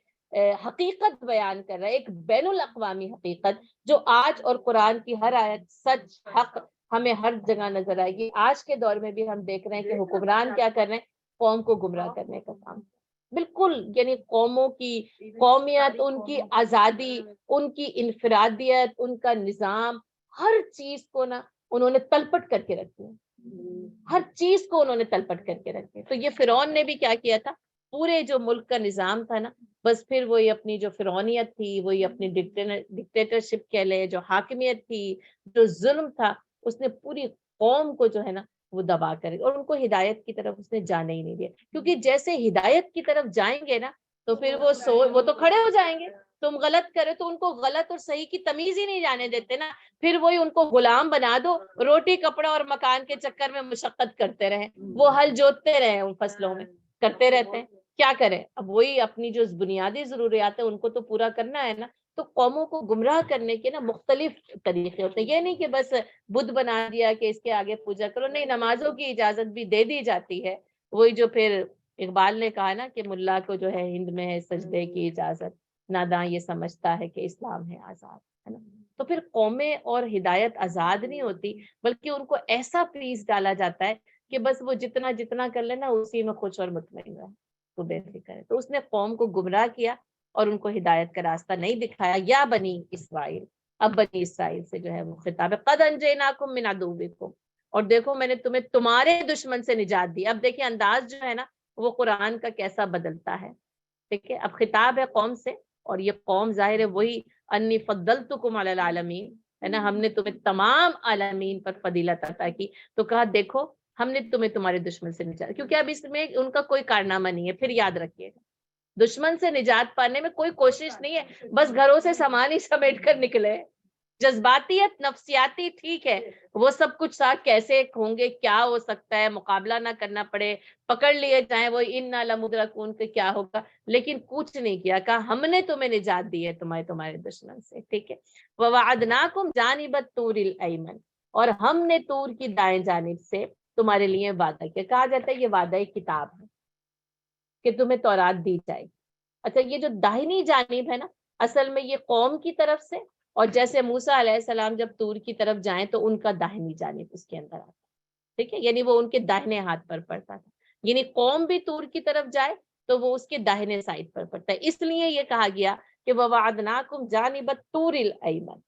حقیقت بیان کر رہا ہے، ایک بین الاقوامی حقیقت جو آج اور قرآن کی ہر آیت سچ حق ہمیں ہر جگہ نظر آئے گی. آج کے دور میں بھی ہم دیکھ رہے ہیں کہ حکمران کیا کر رہے ہیں، قوم کو گمراہ کرنے کا کام. بالکل یعنی قوموں کی قومیت، ان کی آزادی، ان کی انفرادیت، ان کا نظام، ہر چیز کو نا انہوں نے تلپٹ کر کے رکھ دیا. ہر چیز کو انہوں نے تلپٹ کر کے رکھ دیا. تو یہ فرعون نے بھی کیا کیا تھا پورے جو ملک کا نظام تھا نا، بس پھر وہی اپنی جو فرعونیت تھی، وہی اپنی ڈکٹیٹرشپ کہہ لے، جو حاکمیت تھی، جو ظلم تھا، اس نے پوری قوم کو جو ہے نا وہ دبا کر، اور ان کو ہدایت کی طرف اس نے جانے ہی نہیں دیا، کیونکہ جیسے ہدایت کی طرف جائیں گے نا تو پھر وہ تو کھڑے ہو جائیں گے، تم غلط کرے تو ان کو غلط اور صحیح کی تمیز ہی نہیں جانے دیتے نا، پھر وہی ان کو غلام بنا دو، روٹی کپڑا اور مکان کے چکر میں مشقت کرتے رہیں، وہ ہل جوتتے رہیں ان فصلوں میں، کرتے رہتے ہیں، کیا کریں؟ اب وہی اپنی جو بنیادی ضروریات ہیں ان کو تو پورا کرنا ہے نا۔ تو قوموں کو گمراہ کرنے کے نا مختلف طریقے ہوتے ہیں، یہ نہیں کہ بس بدھ بنا دیا کہ اس کے آگے پوجا کرو، نہیں، نمازوں کی اجازت بھی دے دی جاتی ہے، وہی جو پھر اقبال نے کہا نا کہ ملا کو جو ہے ہند میں ہے سجدے کی اجازت، ناداں یہ سمجھتا ہے کہ اسلام ہے آزاد، ہے نا۔ تو پھر قومیں اور ہدایت آزاد نہیں ہوتی، بلکہ ان کو ایسا پیس ڈالا جاتا ہے کہ بس وہ جتنا جتنا کر لینا اسی میں خوش اور مطمئن رہے، تو بے فکر ہے۔ تو اس نے قوم کو گمراہ کیا اور ان کو ہدایت کا راستہ نہیں دکھایا۔ یا بنی اسرائیل، اب بنی اسرائیل سے جو ہے وہ خطاب ہے، قد انجیناکم من عدوکم، اور دیکھو میں نے تمہیں تمہارے دشمن سے نجات دی۔ اب دیکھیں انداز جو ہے نا وہ قرآن کا کیسا بدلتا ہے، ٹھیک ہے۔ اب خطاب ہے قوم سے، اور یہ قوم ظاہر ہے وہی انی فضلتکم علی العالمین، ہے نا، ہم نے تمہیں تمام عالمین پر فضیلت عطا کی، تو کہا دیکھو ہم نے تمہیں تمہارے دشمن سے نجات، کیونکہ اب اس میں ان کا کوئی کارنامہ نہیں ہے، پھر یاد رکھیے گا، دشمن سے نجات پانے میں کوئی کوشش نہیں ہے، بس گھروں سے سامان ہی سمیٹ کر نکلے، جذباتیت نفسیاتی ٹھیک ہے، وہ سب کچھ ساتھ کیسے ہوں گے، کیا ہو سکتا ہے، مقابلہ نہ کرنا پڑے، پکڑ لیے جائیں وہ انا لمدرکون کے کیا ہوگا، لیکن کچھ نہیں کیا، کہا ہم نے تمہیں نجات دی ہے تمہارے دشمن سے، ٹھیک ہے۔ وَوَعَدْنَاكُمْ جَانِبَ الطُّورِ الْأَيْمَنِ، اور ہم نے طور کی دائیں جانب سے تمہارے لیے وعدہ کیا، کہا جاتا ہے یہ وعدہ کتاب ہے کہ تمہیں تورات دی جائے گی۔ اچھا، یہ جو داہنی جانب ہے نا، اصل میں یہ قوم کی طرف سے، اور جیسے موسیٰ علیہ السلام جب طور کی طرف جائیں تو ان کا داہنی جانب اس کے اندر آتا ہے، ٹھیک ہے، یعنی وہ ان کے داہنے ہاتھ پر پڑتا تھا، یعنی قوم بھی طور کی طرف جائے تو وہ اس کے داہنے سائڈ پر پڑتا ہے، اس لیے یہ کہا گیا کہ وَوَعَدْنَاكُمْ جَانِبَ الطُّورِ الْأَيْمَنِ،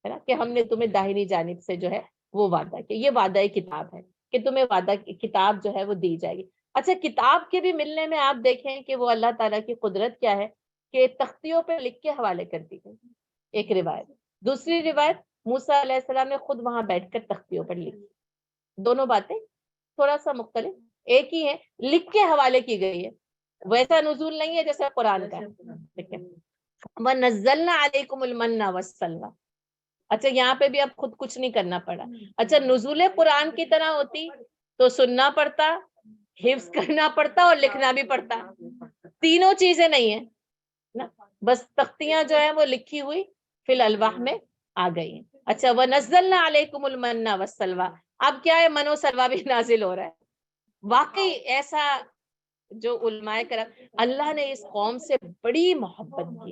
ہے نا، کہ ہم نے تمہیں داہنی جانب سے جو ہے وہ وعدہ کیا، یہ وعدہ کتاب ہے کہ تمہیں وعدہ کتاب جو ہے وہ دی جائے گی۔ اچھا، کتاب کے بھی ملنے میں آپ دیکھیں کہ وہ اللہ تعالیٰ کی قدرت کیا ہے کہ تختیوں پہ لکھ کے حوالے کر دی گئی، ایک روایت، دوسری روایت موسیٰ علیہ السلام نے خود وہاں بیٹھ کر تختیوں پر لکھی، دونوں باتیں تھوڑا سا مختلف، ایک ہی ہے، لکھ کے حوالے کی گئی ہے، ویسا نزول نہیں ہے جیسے قرآن کا، ٹھیک ہے۔ وَنَزَّلْنَا عَلَيْكُمُ الْمَنَّ وَالسَّلْوَىٰ، اچھا یہاں پہ بھی اب خود کچھ نہیں کرنا پڑا، اچھا نزول قرآن کی طرح ہوتی تو سننا پڑتا، حفظ کرنا پڑتا اور لکھنا بھی پڑتا، تینوں چیزیں نہیں ہیں نا، بس تختیاں جو ہیں وہ لکھی ہوئی فی الالواح میں آ گئی ہیں۔ اچھا، وَنَزَّلْنَا عَلَيْكُمُ الْمَنَّ وَالسَّلْوَىٰ، اب کیا ہے، من و سلوہ بھی نازل ہو رہا ہے، واقعی ایسا جو علماء کرام، اللہ نے اس قوم سے بڑی محبت کی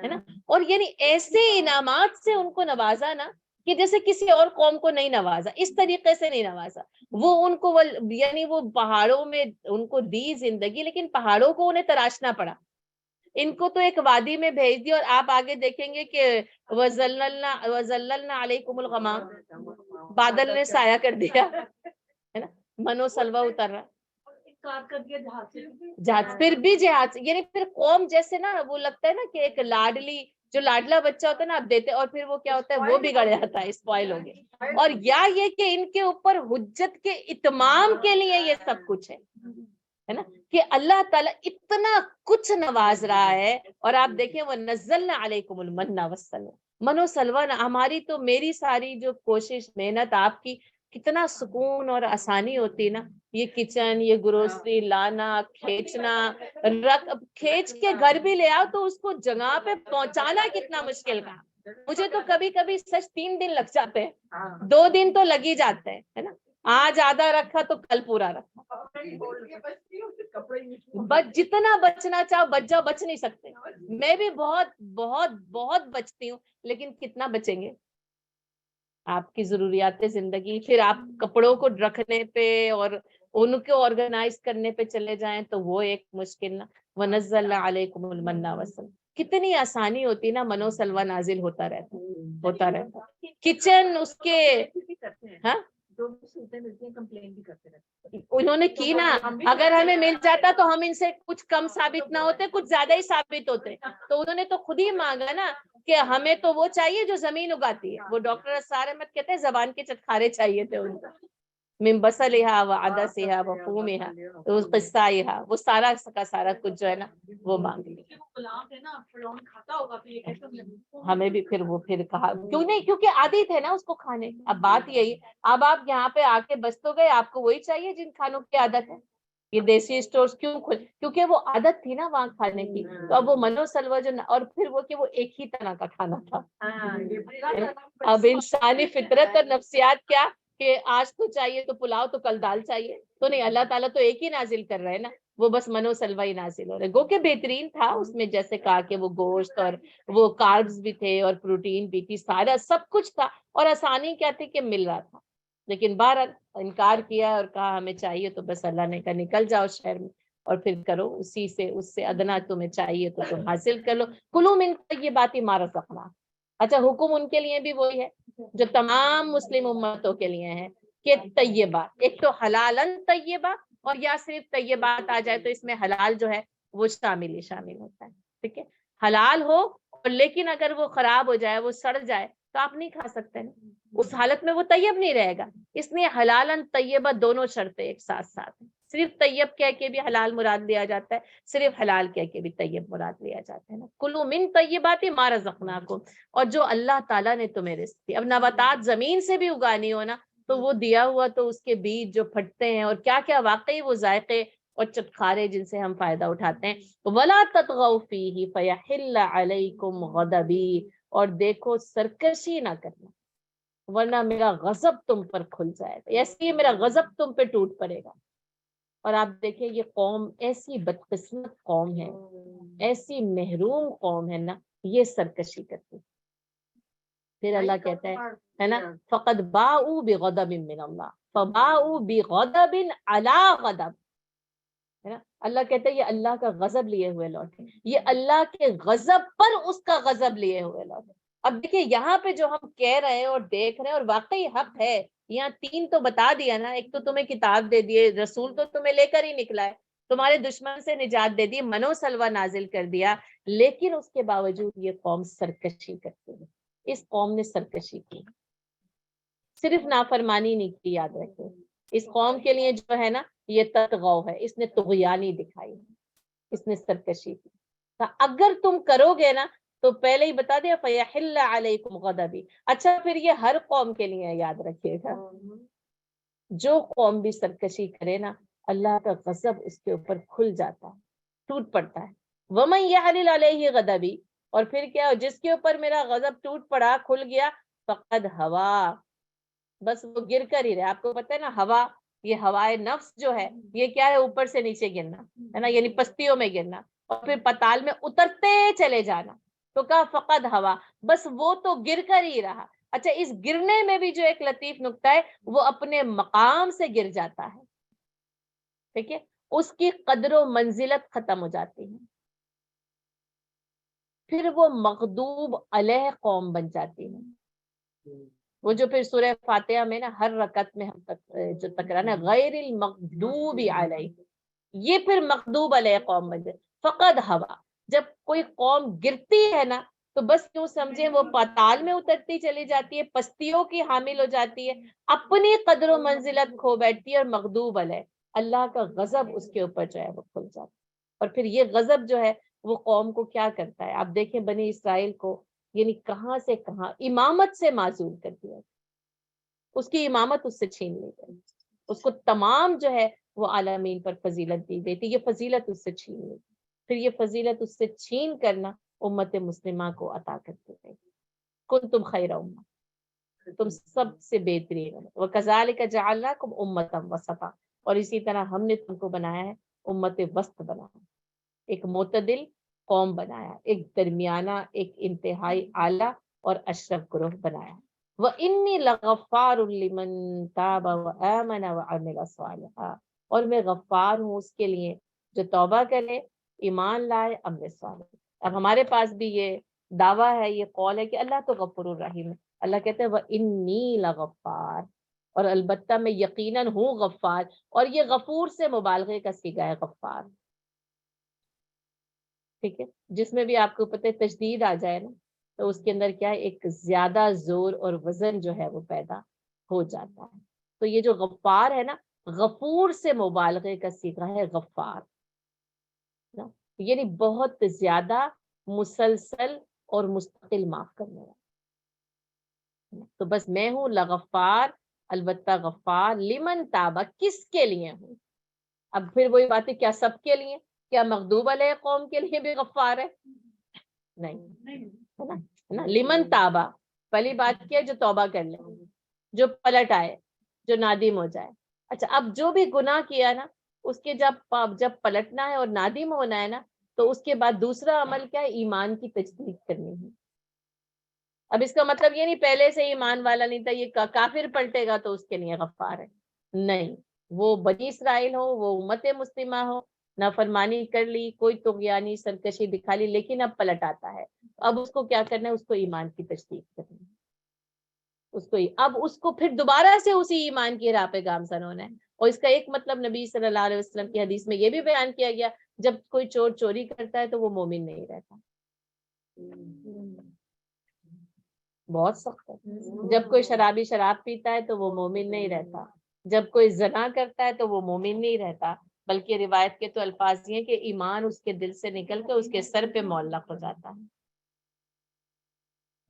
ہے نا، اور یعنی ایسے انعامات سے ان کو نوازا نا کہ جیسے کسی اور قوم کو نہیں نوازا، اس طریقے سے نہیں نوازا، وہ ان کو یعنی وہ پہاڑوں میں ان کو دی زندگی، لیکن پہاڑوں کو انہیں تراشنا پڑا، ان کو تو ایک وادی میں بھیج دی، اور آپ آگے دیکھیں گے کہ وَظَلَّلْنَا عَلَيْكُمُ الْغَمَامَ، بادل نے سایہ کر دیا، ہے نا، منو سلوہ اتر رہا، جہاز، پھر بھی جہاز، یعنی پھر قوم جیسے نا وہ لگتا ہے نا کہ ایک لاڈلی جو لاڈلا بچہ ہوتا ہے نا آپ دیتے، اور پھر وہ کیا ہوتا ہے، وہ بگڑ جاتا ہے، اسپوائل ہو گیا، اور یا یہ کہ ان کے اوپر حجت کے اتمام کے لیے یہ سب کچھ ہے نا، کہ اللہ تعالیٰ اتنا کچھ نواز رہا ہے، اور آپ دیکھیں وہ نزلنا علیکم المن والسلویٰ، من و سلوہ، ہماری تو میری ساری جو کوشش محنت آپ کی کتنا سکون اور آسانی ہوتی نا، یہ کچن، یہ گروسری لانا، کھینچنا، کھینچ کے گھر بھی لے آؤ تو اس کو جگہ پہ پہنچانا کتنا مشکل کا، مجھے تو کبھی کبھی سچ 3 دن لگ جاتے ہیں، 2 دن تو لگ ہی جاتے ہیں، ہے نا، آج آدھا رکھا تو کل پورا رکھا، جتنا بچنا چاہو بچ جاؤ، بچ نہیں سکتے، میں بھی بہت بہت بہت بچتی ہوں، لیکن کتنا بچیں گے، آپ کی ضروریات زندگی، پھر آپ کپڑوں کو رکھنے پہ اور ان کو آرگنائز کرنے پہ چلے جائیں تو وہ ایک مشکل نا، وَنَزَّلْنَا عَلَيْكُمُ الْمَنَّ وَالسَّلْوَىٰ، کتنی آسانی ہوتی نا، منو سلوہ نازل ہوتا رہتا، کچن اس کے، ہاں، جو سوتے ملتی ہیں کمپلین بھی کرتے رہتے، انہوں نے کی نا, اگر ہمیں مل جاتا تو ہم ان سے کچھ کم ثابت نہ ہوتے, کچھ زیادہ ہی ثابت ہوتے. تو انہوں نے تو خود ہی مانگا نا کہ ہمیں تو وہ چاہیے جو زمین اگاتی ہے. وہ ڈاکٹر اسرار احمد کہتے ہیں زبان کے چٹکارے چاہیے تھے ان کو, من بصلہا و عدسہا و فومہا, تو قصائہا, وہ سارا کا سارا کچھ جو ہے نا وہ مانگ لیا. ہمیں بھی پھر وہ پھر کہا کیوں نہیں, کیونکہ عادی تھے نا اس کو کھانے. اب بات یہی, اب آپ یہاں پہ آ کے بس تو گئے, آپ کو وہی چاہیے جن کھانوں کی عادت ہے. یہ دیسی اسٹورز کیوں کھل, کیونکہ وہ عادت تھی نا وہاں کھانے کی. تو اب وہ منو سلوا جو, اور پھر وہ کہ وہ ایک ہی طرح کا کھانا تھا. اب انسانی فطرت اور نفسیات کیا کہ آج تو چاہیے تو پلاؤ, تو کل دال چاہیے, تو نہیں, اللہ تعالیٰ تو ایک ہی نازل کر رہے ہیں نا, وہ بس منو سلوا ہی نازل ہو رہے. گو کہ بہترین تھا اس میں, جیسے کہا کہ وہ گوشت اور وہ کاربز بھی تھے اور پروٹین بھی تھی, سارا سب کچھ تھا, اور آسانی کیا تھی کہ مل رہا تھا. لیکن بہرحال انکار کیا اور کہا ہمیں چاہیے, تو بس اللہ نے کہا نکل جاؤ شہر میں اور پھر کرو اسی سے, اس سے ادنا تمہیں چاہیے تو تم حاصل کر لو. کلوا من طیبات ما رزقناکم. اچھا, حکم ان کے لیے بھی وہی ہے جو تمام مسلم امتوں کے لیے ہے کہ طیبات, ایک تو حلالن طیبہ, اور یا صرف طیبات آ جائے تو اس میں حلال جو ہے وہ شامل ہوتا ہے. ٹھیک ہے, حلال ہو, اور لیکن اگر وہ خراب ہو جائے, وہ سڑ جائے, تو آپ نہیں کھا سکتے نا, اس حالت میں وہ طیب نہیں رہے گا. اس لیے حلالن طیبہ دونوں شرطیں ایک ساتھ ساتھ ہیں. صرف طیب کہہ کے بھی حلال مراد لیا جاتا ہے, صرف حلال کہہ کے بھی طیب مراد لیا جاتا ہے نا. کلوا من طیبات ما رزقناکم, اور جو اللہ تعالیٰ نے تمہیں رزق دی. اب نباتات زمین سے بھی اگانی ہو نا, تو وہ دیا ہوا تو اس کے بیج جو پھٹتے ہیں, اور کیا کیا واقعی وہ ذائقے اور چٹکارے جن سے ہم فائدہ اٹھاتے ہیں. وَلَا تَطْغَوْا فِيهِ فَيَحِلَّ عَلَيْكُمْ غَضَبِي, اور دیکھو سرکشی نہ کرنا ورنہ میرا غضب تم پر کھل جائے گا, ایسے میرا غضب تم پہ ٹوٹ پڑے گا. اور آپ دیکھیں یہ قوم ایسی بدقسمت قوم ہے, ایسی محروم قوم ہے نا, یہ سرکشی کرتی. پھر اللہ کہتا ہے نا فقد باؤ بغضب من اللہ فباؤ بغضب علی غضب, ہے نا. اللہ کہتا ہے یہ اللہ کا غضب لیے ہوئے لوٹے, یہ اللہ کے غضب پر اس کا غضب لیے ہوئے لوٹے. اب دیکھیں یہاں پہ جو ہم کہہ رہے ہیں اور دیکھ رہے ہیں, اور واقعی حق ہے, یہاں تین تو بتا دیا نا, ایک تو تمہیں کتاب دے دیے, رسول تو تمہیں لے کر ہی نکلا ہے, تمہارے دشمن سے نجات دے دی, منو سلوا نازل کر دیا, لیکن اس کے باوجود یہ قوم سرکشی کرتی ہے. اس قوم نے سرکشی کی, صرف نافرمانی نہیں کی, یاد رکھیں. اس قوم کے لیے جو ہے نا یہ تطغو ہے, اس نے طغیانی دکھائی, اس نے سرکشی کی. اگر تم کرو گے نا تو پہلے ہی بتا دیا فَيَحِلَّ عَلَيْكُمْ غَضَبِي. اچھا پھر یہ ہر قوم کے لیے یاد رکھیے گا, جو قوم بھی سرکشی کرے نا اللہ کا غضب اس کے اوپر کھل جاتا ہے, ٹوٹ پڑتا ہے. وَمَن يَحْلِلْ عَلَيْهِ غَضَبِي, اور پھر کیا, جس کے اوپر میرا غضب ٹوٹ پڑا, کھل گیا, فقد ہوا, بس وہ گر کر ہی رہے. آپ کو پتہ ہے نا ہوا, یہ ہوائے نفس جو ہے یہ کیا ہے, اوپر سے نیچے گرنا ہے نا, یعنی پستیوں میں گرنا اور پھر پتال میں اترتے چلے جانا. تو کہا فقد ہوا, بس وہ تو گر کر ہی رہا. اچھا, اس گرنے میں بھی جو ایک لطیف نکتہ ہے, وہ اپنے مقام سے گر جاتا ہے. ٹھیک ہے, اس کی قدر و منزلت ختم ہو جاتی ہے, پھر وہ مغضوب علیہ قوم بن جاتی ہے. وہ جو پھر سورہ فاتحہ میں نا ہر رکعت میں ہم تک جو تکرانا غیر المغضوب علیہ, یہ پھر مغضوب علیہ قوم بن جاتی. فقد ہوا, جب کوئی قوم گرتی ہے نا تو بس کیوں سمجھیں وہ پاتال میں اترتی چلی جاتی ہے, پستیوں کی حامل ہو جاتی ہے, اپنی قدر و منزلت کھو بیٹھتی ہے, اور مغضوب علیہ اللہ کا غضب اس کے اوپر جو ہے وہ کھل جاتا ہے. اور پھر یہ غضب جو ہے وہ قوم کو کیا کرتا ہے, آپ دیکھیں بنی اسرائیل کو یعنی کہاں سے کہاں امامت سے معزول کر دیا, اس کی امامت اس سے چھین لی گئی, اس کو تمام جو ہے وہ عالمین پر فضیلت دی گئی تھی, یہ فضیلت اس سے چھین لی. پھر یہ فضیلت اس سے چھین کرنا امت مسلمہ کو عطا کرتے گئی. کنتم خیر امہ, تم سب سے بہترین ہو. وَكَذَلِكَ جَعَلْنَاكُمْ أُمَّةً وَسَطًا, اور اسی طرح ہم نے تم کو بنایا ہے امت وسط بنایا, ایک معتدل قوم بنایا, ایک درمیانہ, ایک انتہائی اعلیٰ اور اشرف گروہ بنایا. وَإِنِّي لَغَفَّارٌ لِمَن تَابَ وَآمَنَ وَعَمِلَ صَالِحًا, اور میں غفار ہوں اس کے لیے جو توبہ کرے, ایمان لائے, عمل صالح. اب ہمارے پاس بھی یہ دعویٰ ہے, یہ قول ہے کہ اللہ تو غفور الرحیم ہے. اللہ کہتے ہیں وَإِنِّي لَغَفَّار, اور البتہ میں یقیناً ہوں غفار، اور یہ غفور سے مبالغے کا صیغہ ہے غفار، ٹھیک ہے، جس میں بھی آپ کو پتہ ہے تشدید آ جائے نا تو اس کے اندر کیا ہے، ایک زیادہ زور اور وزن جو ہے وہ پیدا ہو جاتا ہے. تو یہ جو غفار ہے نا، غفور سے مبالغے کا صیغہ ہے غفار، یعنی بہت زیادہ مسلسل اور مستقل معاف کرنے والا. تو بس میں ہوں لغفار، البتہ غفار، لمن تابا، کس کے لیے ہوں. اب پھر وہی بات ہے، کیا سب کے لیے؟ کیا مغضوب علیہ قوم کے لیے بھی غفار ہے؟ نہیں، ہے نا. لمن تابا، پہلی بات کیا جو توبہ کر لے، جو پلٹ آئے، جو نادم ہو جائے. اچھا، اب جو بھی گناہ کیا نا، اس کے جب پلٹنا ہے اور نادم ہونا ہے نا، تو اس کے بعد دوسرا عمل کیا ہے، ایمان کی تجدید کرنی ہے. اب اس کا مطلب یہ نہیں پہلے سے ایمان والا نہیں تھا یہ کافر پلٹے گا تو اس کے لیے غفار ہے، نہیں. وہ بنی اسرائیل ہو، وہ امت مسلمہ ہو، نافرمانی کر لی، کوئی طغیانی سرکشی دکھا لی، لیکن اب پلٹ آتا ہے، اب اس کو کیا کرنا ہے، اس کو ایمان کی تجدید کرنی ہے. اب اس کو پھر دوبارہ سے اسی ایمان کی راہ پہ گامزن ہونا ہے. اور اس کا ایک مطلب نبی صلی اللہ علیہ وسلم کی حدیث میں یہ بھی بیان کیا گیا، جب کوئی چور چوری کرتا ہے تو وہ مومن نہیں رہتا. بہت سخت ہے. جب کوئی شرابی شراب پیتا ہے تو وہ مومن نہیں رہتا. جب کوئی زنا کرتا ہے تو وہ مومن نہیں رہتا، بلکہ روایت کے تو الفاظ یہ ہیں کہ ایمان اس کے دل سے نکل کے اس کے سر پہ معلق ہو جاتا ہے.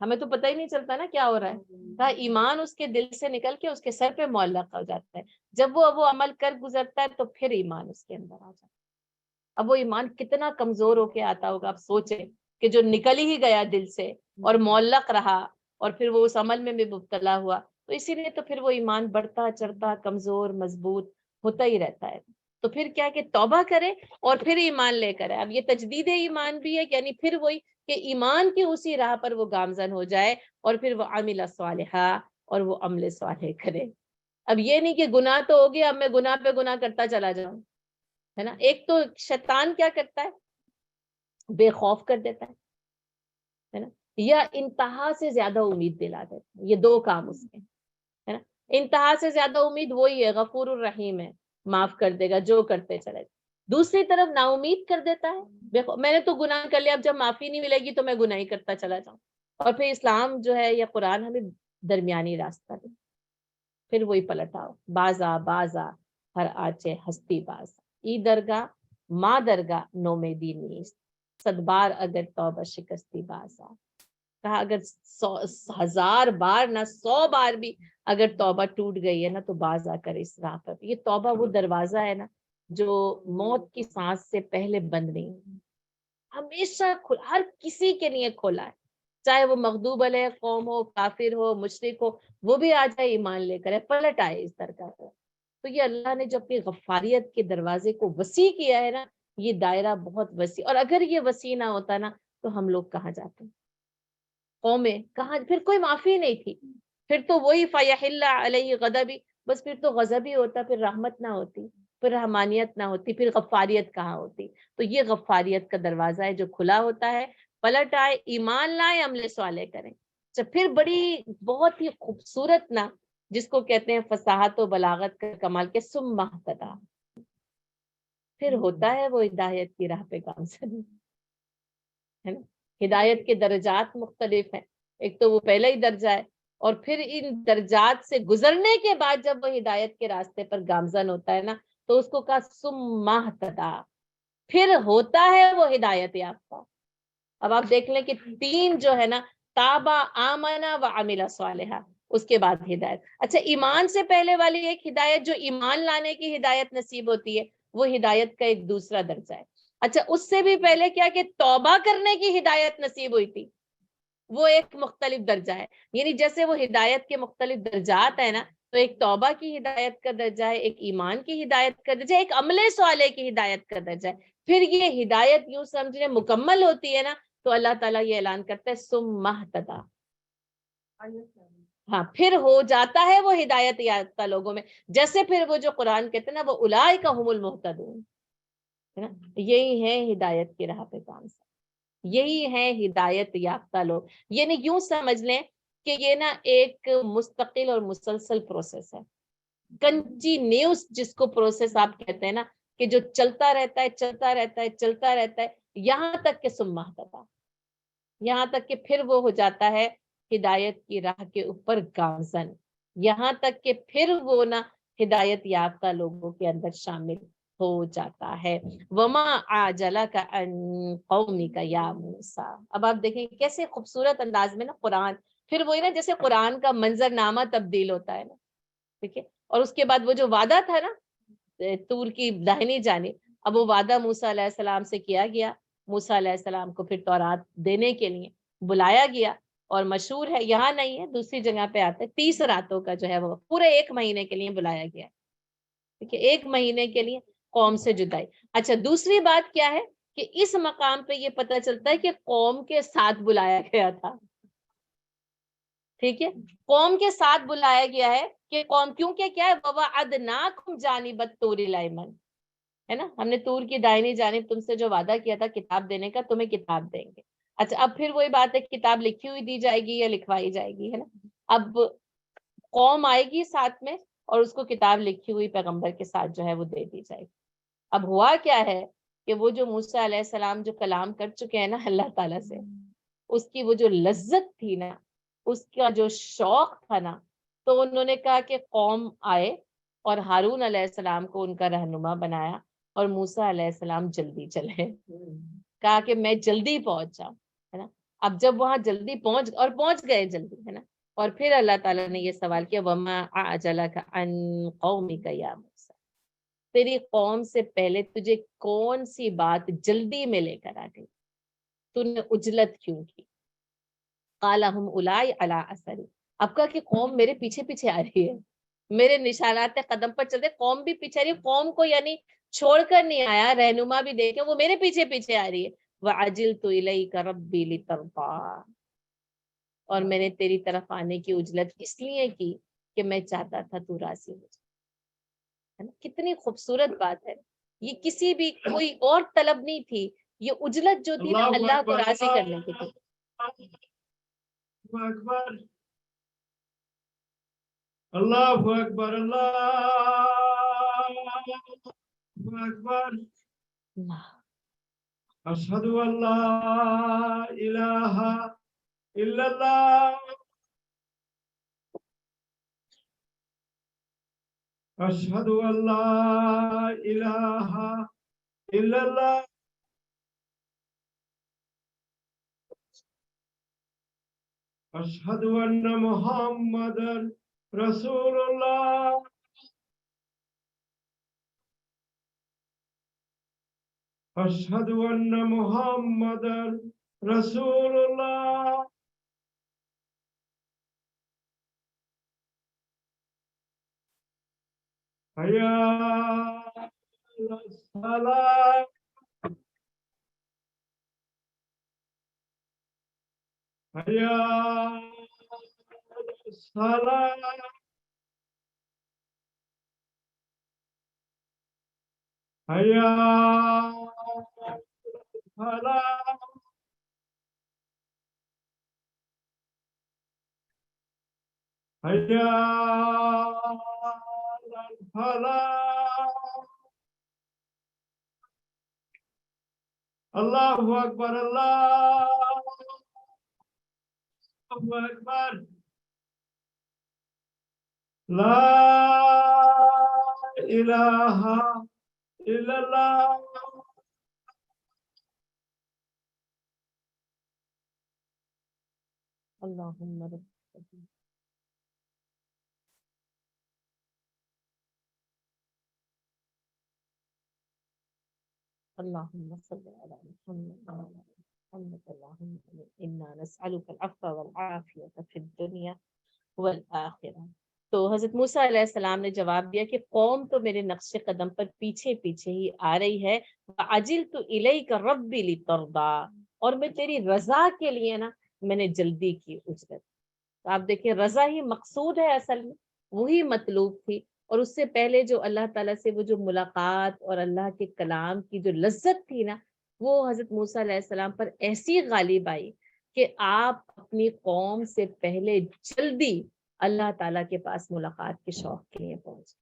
ہمیں تو پتہ ہی نہیں چلتا نا کیا ہو رہا ہے، ایمان اس کے دل سے نکل کے اس کے سر پہ معلق ہو جاتا ہے. جب وہ عمل کر گزرتا ہے تو پھر ایمان اس کے اندر آ جاتا ہے. اب وہ ایمان کتنا کمزور ہو کے آتا ہوگا، آپ سوچیں کہ جو نکل ہی گیا دل سے اور معلق رہا اور پھر وہ اس عمل میں بھی مبتلا ہوا، تو اسی لیے تو پھر وہ ایمان بڑھتا چڑھتا کمزور مضبوط ہوتا ہی رہتا ہے. تو پھر کیا کہ توبہ کرے اور پھر ایمان لے کر. اب یہ تجدید ایمان بھی ہے، یعنی پھر وہی کہ ایمان کی اسی راہ پر وہ گامزن ہو جائے اور پھر وہ عامل صالحہ اور وہ عمل صالح کرے. اب یہ نہیں کہ گناہ تو ہو گیا، اب میں گناہ پہ گناہ کرتا چلا جاؤں، ہے نا. ایک تو شیطان کیا کرتا ہے، بے خوف کر دیتا ہے نا، یا انتہا سے زیادہ امید دلا دیتا ہے. یہ دو کام اس کے ہے نا. انتہا سے زیادہ امید وہی ہے غفور الرحیم ہے، معاف کر دے گا جو کرتے چلے. دوسری طرف نا امید کر دیتا ہے، میں نے تو گناہ کر لیا، اب جب معافی نہیں ملے گی تو میں گناہ ہی کرتا چلا جاؤں. اور پھر اسلام جو ہے یا قرآن ہمیں درمیانی راستہ دے. پھر وہی پلٹاؤ، بازا ہر آچے ہستی باز، ای درگاہ ماں درگاہ نومیدی نیست، صد بار اگر توبہ شکستی بازا. کہا اگر 1000 بار نہ 100 بار بھی اگر توبہ ٹوٹ گئی ہے نا تو باز آ کر اس راہ پر. یہ توبہ وہ دروازہ ہے نا جو موت کی سانس سے پہلے بند نہیں، ہمیشہ کھلا، ہر کسی کے لیے کھولا ہے، چاہے وہ مغضوب علیہ قوم ہو، کافر ہو، مشرک ہو، وہ بھی آ جائے ایمان لے کر، پلٹ آئے اس درگاہ پر. تو یہ اللہ نے جو اپنی غفاریت کے دروازے کو وسیع کیا ہے نا، یہ دائرہ بہت وسیع. اور اگر یہ وسیع نہ ہوتا نا تو ہم لوگ کہاں جاتے، قومیں کہاں، پھر کوئی معافی نہیں تھی. پھر تو وہی فیحل علیہ غضبی، بس پھر تو غضب ہی ہوتا، پھر رحمت نہ ہوتی، پھر رحمانیت نہ ہوتی، پھر غفاریت کہاں ہوتی. تو یہ غفاریت کا دروازہ ہے جو کھلا ہوتا ہے. پلٹ آئے، ایمان لائے، عمل صالح کریں. پھر بڑی بہت ہی خوبصورت نا، جس کو کہتے ہیں فصاحت و بلاغت کا کمال کے ثم اہتدی، پھر ہوتا ہے وہ ہدایت کی راہ پہ گامزن، ہے نا. ہدایت کے درجات مختلف ہیں، ایک تو وہ پہلا ہی درجہ ہے، اور پھر ان درجات سے گزرنے کے بعد جب وہ ہدایت کے راستے پر گامزن ہوتا ہے نا تو اس کو کہا ثم اہتدی، پھر ہوتا ہے وہ ہدایت یافتہ. اب آپ دیکھ لیں کہ 3 جو ہے نا، تابا آمنا و عمل صالحا، اس کے بعد ہدایت. اچھا، ایمان سے پہلے والی ایک ہدایت جو ایمان لانے کی ہدایت نصیب ہوتی ہے، وہ ہدایت کا ایک دوسرا درجہ ہے. اچھا، اس سے بھی پہلے کیا کہ توبہ کرنے کی ہدایت نصیب ہوئی تھی، وہ ایک مختلف درجہ ہے. یعنی جیسے وہ ہدایت کے مختلف درجات ہیں نا، تو ایک توبہ کی ہدایت کا درجہ ہے، ایک ایمان کی ہدایت کا درجہ ہے، ایک عمل صالح کی ہدایت کا درجہ ہے. پھر یہ ہدایت یوں سمجھنے مکمل ہوتی ہے نا تو اللہ تعالیٰ یہ اعلان کرتا ہے ثم اہتدی. ہاں، پھر ہو جاتا ہے وہ ہدایت یافتہ لوگوں میں. جیسے پھر وہ جو قرآن کہتے ہیں نا، وہ اولئک هم المہتدون، ہے نا. یہی ہے ہدایت کی راہ پہ کام، یہی ہے ہدایت یافتہ لوگ. یعنی یوں سمجھ لیں کہ یہ نا ایک مستقل اور مسلسل پروسیس ہے، کنٹینیوس جس کو پروسیس آپ کہتے ہیں نا، کہ جو چلتا رہتا ہے چلتا رہتا ہے چلتا رہتا ہے، یہاں تک کہ ثم اہتدی، یہاں تک کہ پھر وہ ہو جاتا ہے ہدایت کی راہ کے اوپر گامزن، یہاں تک کہ پھر وہ نا ہدایت یافتہ لوگوں کے اندر شامل ہو جاتا ہے۔ وما عجلک عن قومک یا موسیٰ۔ اب آپ دیکھیں کیسے خوبصورت انداز میں نا قرآن، پھر وہی نا جیسے قرآن کا منظر نامہ تبدیل ہوتا ہے نا، ٹھیک ہے، اور اس کے بعد وہ جو وعدہ تھا نا طور کی داہنی جانب، اب وہ وعدہ موسیٰ علیہ السلام سے کیا گیا، موسیٰ علیہ السلام کو پھر تورات دینے کے لیے بلایا گیا، اور مشہور ہے، یہاں نہیں ہے دوسری جگہ پہ آتا ہے، 30 راتوں کا جو ہے وہ پورے 1 مہینے کے لیے بلایا گیا، ٹھیک ہے، 1 مہینے کے لیے قوم سے جدائی۔ اچھا دوسری بات کیا ہے کہ اس مقام پہ یہ پتہ چلتا ہے کہ قوم کے ساتھ بلایا گیا تھا، ٹھیک ہے، قوم کے ساتھ بلایا گیا ہے کہ قوم، کیونکہ کیا ہے وَوَعَدْنَاكُمْ جَانِبَ الطُّورِ الْأَيْمَنِ، ہے نا، ہم نے طور کی دائنی جانب تم سے جو وعدہ کیا تھا کتاب دینے کا، تمہیں کتاب دیں گے۔ اچھا اب پھر وہی بات ہے کتاب لکھی ہوئی دی جائے گی یا لکھوائی جائے گی، ہے نا، اب قوم آئے گی ساتھ میں اور اس کو کتاب لکھی ہوئی پیغمبر کے ساتھ جو ہے وہ دے دی جائے گی۔ اب ہوا کیا ہے کہ وہ جو موسیٰ علیہ السلام جو کلام کر چکے ہیں نا اللہ تعالیٰ سے، اس کی وہ جو لذت تھی نا، اس کا جو شوق تھا نا، تو انہوں نے کہا کہ قوم آئے اور ہارون علیہ السلام کو ان کا رہنما بنایا، اور موسیٰ علیہ السلام جلدی چلے، کہا کہ میں جلدی پہنچ جاؤں، ہے نا، اب جب وہاں جلدی پہنچ گئے جلدی، ہے نا، اور پھر اللہ تعالیٰ نے یہ سوال کیا وَمَا أَعْجَلَكَ عَنْ قَوْمِكَ يَا موسیٰ، تیری قوم سے پہلے تجھے کون سی بات جلدی میں لے کر آ گئی، تو نے عجلت کیوں کی؟ قَالَ هُمْ أُولَٰئِ عَلَىٰ أَثَرِي، اب کہا کہ قوم میرے پیچھے پیچھے آ رہی ہے، میرے نشانات قدم پر چلتے، قوم بھی پیچھے آ رہی ہے، قوم کو یعنی چھوڑ کر نہیں آیا، رہنما بھی دیکھے، وہ میرے پیچھے پیچھے آ رہی ہے۔ وَعَجِلْتُ إِلَيْكَ رَبِّي لِتَرْضَىٰ، اور میں نے تیری طرف آنے کی عجلت اس لیے کی کہ میں چاہتا تھا تو راضی ہو جائے، ہے نا، کتنی خوبصورت بات ہے، یہ کسی بھی کوئی اور طلب نہیں تھی، یہ عجلت جو تھی نا اللہ کو راضی کرنے کی تھی۔ اللہ اکبر، اللہ اکبر، اشہد ان لا الہ الا اللہ، اشہد ان لا الہ الا اللہ، اشہد ان محمد رسول اللہ، اشہد ان محمد رسول اللہ، حی علی الصلاۃ، حی علی الصلاۃ، حی علی الفلاح، حی علی الفلاح، اللہ اکبر، اللہ اکبر، لا الہ الا اللہ، اللہم رب، اللہم صل علی محمد وعلی محمد، اللہم انا نسألک العفو والعافیۃ فی الدنیا والآخرہ۔ تو حضرت موسیٰ علیہ السلام نے جواب دیا کہ قوم تو میرے نقش قدم پر پیچھے پیچھے ہی آ رہی ہے، وَعَجِلْتُ إِلَيْكَ رَبِّ لِتَرْضَىٰ، اور میں تیری رضا کے لیے نا میں نے جلدی کی اجرت۔ تو آپ دیکھیں رضا ہی مقصود ہے، اصل میں وہی مطلوب تھی، اور اس سے پہلے جو اللہ تعالیٰ سے وہ جو ملاقات اور اللہ کے کلام کی جو لذت تھی نا، وہ حضرت موسیٰ علیہ السلام پر ایسی غالب آئی کہ آپ اپنی قوم سے پہلے جلدی اللہ تعالیٰ کے پاس ملاقات کے شوق کے لیے پہنچے.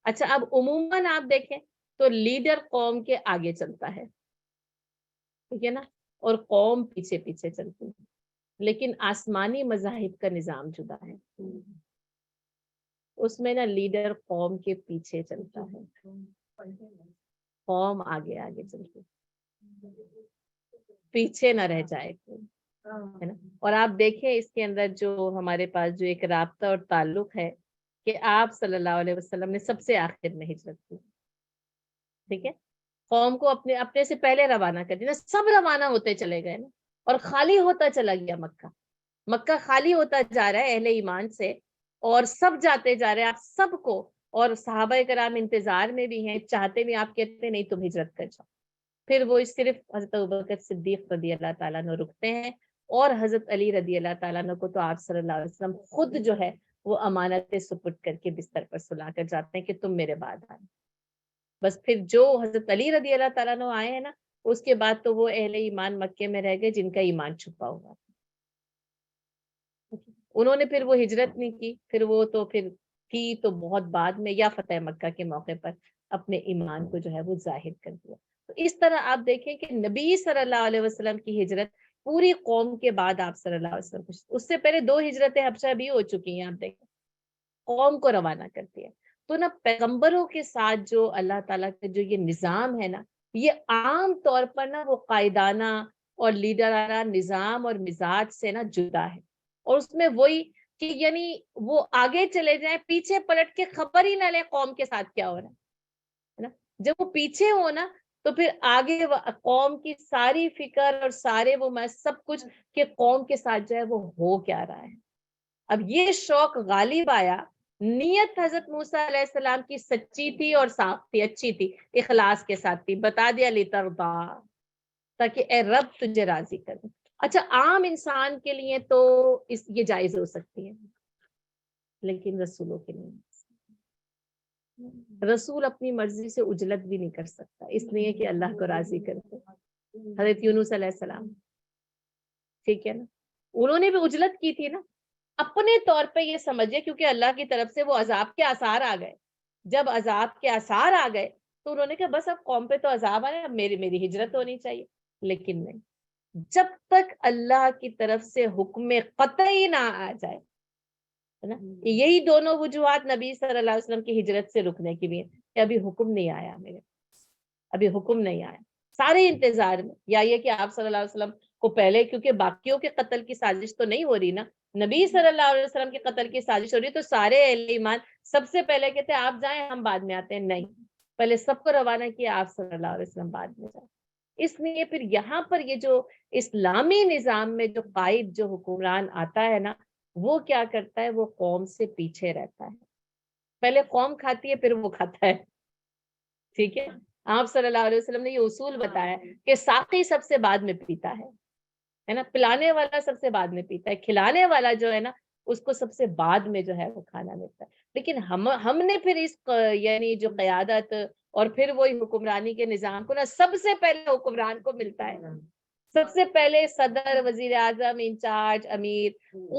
اچھا اب عموماً آپ دیکھیں تو لیڈر قوم کے آگے چلتا ہے, ٹھیک ہے نا, اور قوم پیچھے پیچھے چلتی ہے. لیکن آسمانی مذاہب کا نظام جدا ہے, اس میں نا لیڈر قوم کے پیچھے چلتا ہے, قوم آگے آگے چلتی ہے, پیچھے نہ رہ جائے کوئی, ہے نا. اور آپ دیکھیں اس کے اندر جو ہمارے پاس جو ایک رابطہ اور تعلق ہے کہ آپ صلی اللہ علیہ وسلم نے سب سے آخر میں ہجرت کی, ٹھیک ہے. قوم کو اپنے سے پہلے روانہ کر دیا, سب روانہ ہوتے چلے گئے نا, اور خالی ہوتا چلا گیا مکہ. مکہ خالی ہوتا جا رہا ہے اہل ایمان سے, اور سب جاتے جا رہے ہیں, آپ سب کو, اور صحابہ کرام انتظار میں بھی ہیں, چاہتے بھی, آپ کہتے نہیں تم ہجرت کر جاؤ. پھر وہ صرف حضرت ابوبکر صدیق رضی اللہ تعالیٰ عنہ رکتے ہیں, اور حضرت علی رضی اللہ تعالیٰ عنہ کو تو آپ صلی اللہ علیہ وسلم خود جو ہے وہ امانت سپرد کر کے بستر پر سلا کر جاتے ہیں کہ تم میرے بعد آئے. بس پھر جو حضرت علی رضی اللہ تعالیٰ عنہ آئے ہیں نا, اس کے بعد تو وہ اہل ایمان مکے میں رہ گئے جن کا ایمان چھپا ہوا تھا. انہوں نے پھر وہ ہجرت نہیں کی, پھر وہ تو پھر کی تو بہت بعد میں, یا فتح مکہ کے موقع پر اپنے ایمان کو جو ہے وہ ظاہر کر دیا. تو اس طرح آپ دیکھیں کہ نبی صلی اللہ علیہ وسلم کی ہجرت پوری قوم کے بعد آپ صلی اللہ علیہ وسلم, اس سے پہلے 2 ہجرتیں حبشہ بھی ہو چکی ہیں, آپ دیکھیں قوم کو روانہ کرتی ہے. تو نا پیغمبروں کے ساتھ جو اللہ تعالیٰ کا جو یہ نظام ہے نا, یہ عام طور پر نا وہ قائدانہ اور لیڈرانہ نظام اور مزاج سے نا جدا ہے. اور اس میں وہی کہ یعنی وہ آگے چلے جائیں, پیچھے پلٹ کے خبر ہی نہ لیں قوم کے ساتھ کیا ہو رہا ہے نا. جب وہ پیچھے ہو نا تو پھر آگے قوم کی ساری فکر اور سارے وہ سب کچھ کہ قوم کے ساتھ جو ہے وہ ہو کیا رہا ہے. اب یہ شوق غالب آیا, نیت حضرت موسیٰ علیہ السلام کی سچی تھی اور صاف تھی, اچھی تھی, اخلاص کے ساتھ تھی. بتا دیا لترضا, تاکہ اے رب تجھے راضی کر دوں. اچھا عام انسان کے لیے تو یہ جائز ہو سکتی ہے, لیکن رسولوں کے لیے رسول اپنی مرضی سے اجلت بھی نہیں کر سکتا, اس لیے کہ اللہ کو راضی کرتے. حضرت یونس علیہ السلام, ٹھیک ہے نا, انہوں نے بھی اجلت کی تھی نا, اپنے طور پہ یہ سمجھے, کیونکہ اللہ کی طرف سے وہ عذاب کے آثار آ گئے. جب عذاب کے آثار آ گئے تو انہوں نے کہا بس اب قوم پہ تو عذاب آ رہا ہے, اب میری ہجرت ہونی چاہیے. لیکن نہیں, جب تک اللہ کی طرف سے حکم قطعی نہ آ جائے, ہے نا. یہی دونوں وجوہات نبی صلی اللہ علیہ وسلم کی ہجرت سے رکنے کی بھی کہ ابھی حکم نہیں آیا, ابھی حکم نہیں آیا. سارے انتظار میں, یا یہ کہ آپ صلی اللہ علیہ وسلم کو پہلے, کیونکہ باقیوں کے قتل کی سازش تو نہیں ہو رہی نا, نبی صلی اللہ علیہ وسلم کے قتل کی سازش ہو رہی, تو سارے اہل ایمان سب سے پہلے کہتے ہیں آپ جائیں ہم بعد میں آتے ہیں. نہیں, پہلے سب کو روانہ کیا, آپ صلی اللہ علیہ وسلم بعد میں جائیں. اس لیے پھر یہاں پر یہ جو اسلامی نظام میں جو قائد جو حکمران آتا ہے نا, وہ کیا کرتا ہے, وہ قوم سے پیچھے رہتا ہے. پہلے قوم کھاتی ہے پھر وہ کھاتا ہے, ٹھیک ہے. آپ صلی اللہ علیہ وسلم نے یہ اصول بتایا کہ ساقی سب سے بعد میں پیتا ہے نا, پلانے والا سب سے بعد میں پیتا ہے, کھلانے والا جو ہے نا اس کو سب سے بعد میں جو ہے وہ کھانا ملتا ہے. لیکن ہم نے پھر اس یعنی جو قیادت اور پھر وہی حکمرانی کے نظام کو نا سب سے پہلے حکمران کو ملتا ہے, سب سے پہلے صدر, وزیر اعظم, انچارج, امیر,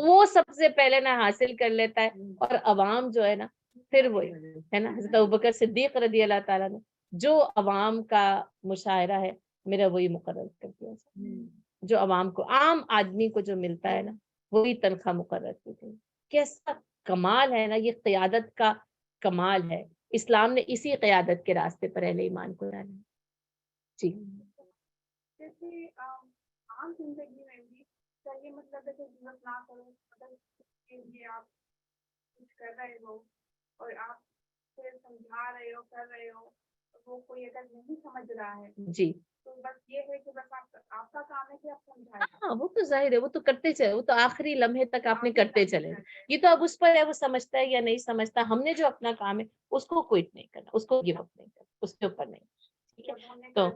وہ سب سے پہلے نا حاصل کر لیتا ہے. اور عوام جو ہے نا پھر وہی ہے نا, حضرت ابوبکر صدیق رضی اللہ تعالیٰ نے جو عوام کا مشاہرہ ہے میرا وہی مقرر کر دیا, جو عوام کو, عام آدمی کو جو ملتا ہے نا وہی تنخواہ مقرر کی گئی. کیسا کمال ہے نا, یہ قیادت کا کمال ہے. اسلام نے اسی قیادت کے راستے پر اہل ایمان کو ڈالا. جی, جیسے عام زندگی میں بھی یہ مطلب ہے کہ ضرورت نہ کرو, اگر آپ کچھ کر رہے ہو اور آپ سمجھا رہے ہو, کر رہے ہو, وہ کوئی اگر نہیں سمجھ رہا ہے جی, تو بس یہ ہے کہ بس آپ کا کام ہے کہ آپ سمجھائیں. ہاں وہ تو ظاہر ہے, وہ تو کرتے چلے, وہ تو آخری لمحے تک آپ نے کرتے چلے. یہ تو اب اس پر ہے وہ سمجھتا ہے یا نہیں سمجھتا. ہم نے جو اپنا کام ہے اس کو کوئٹ نہیں کرنا, اس کو گیو اپ نہیں کرنا, اس کے اوپر نہیں. ٹھیک ہے, تو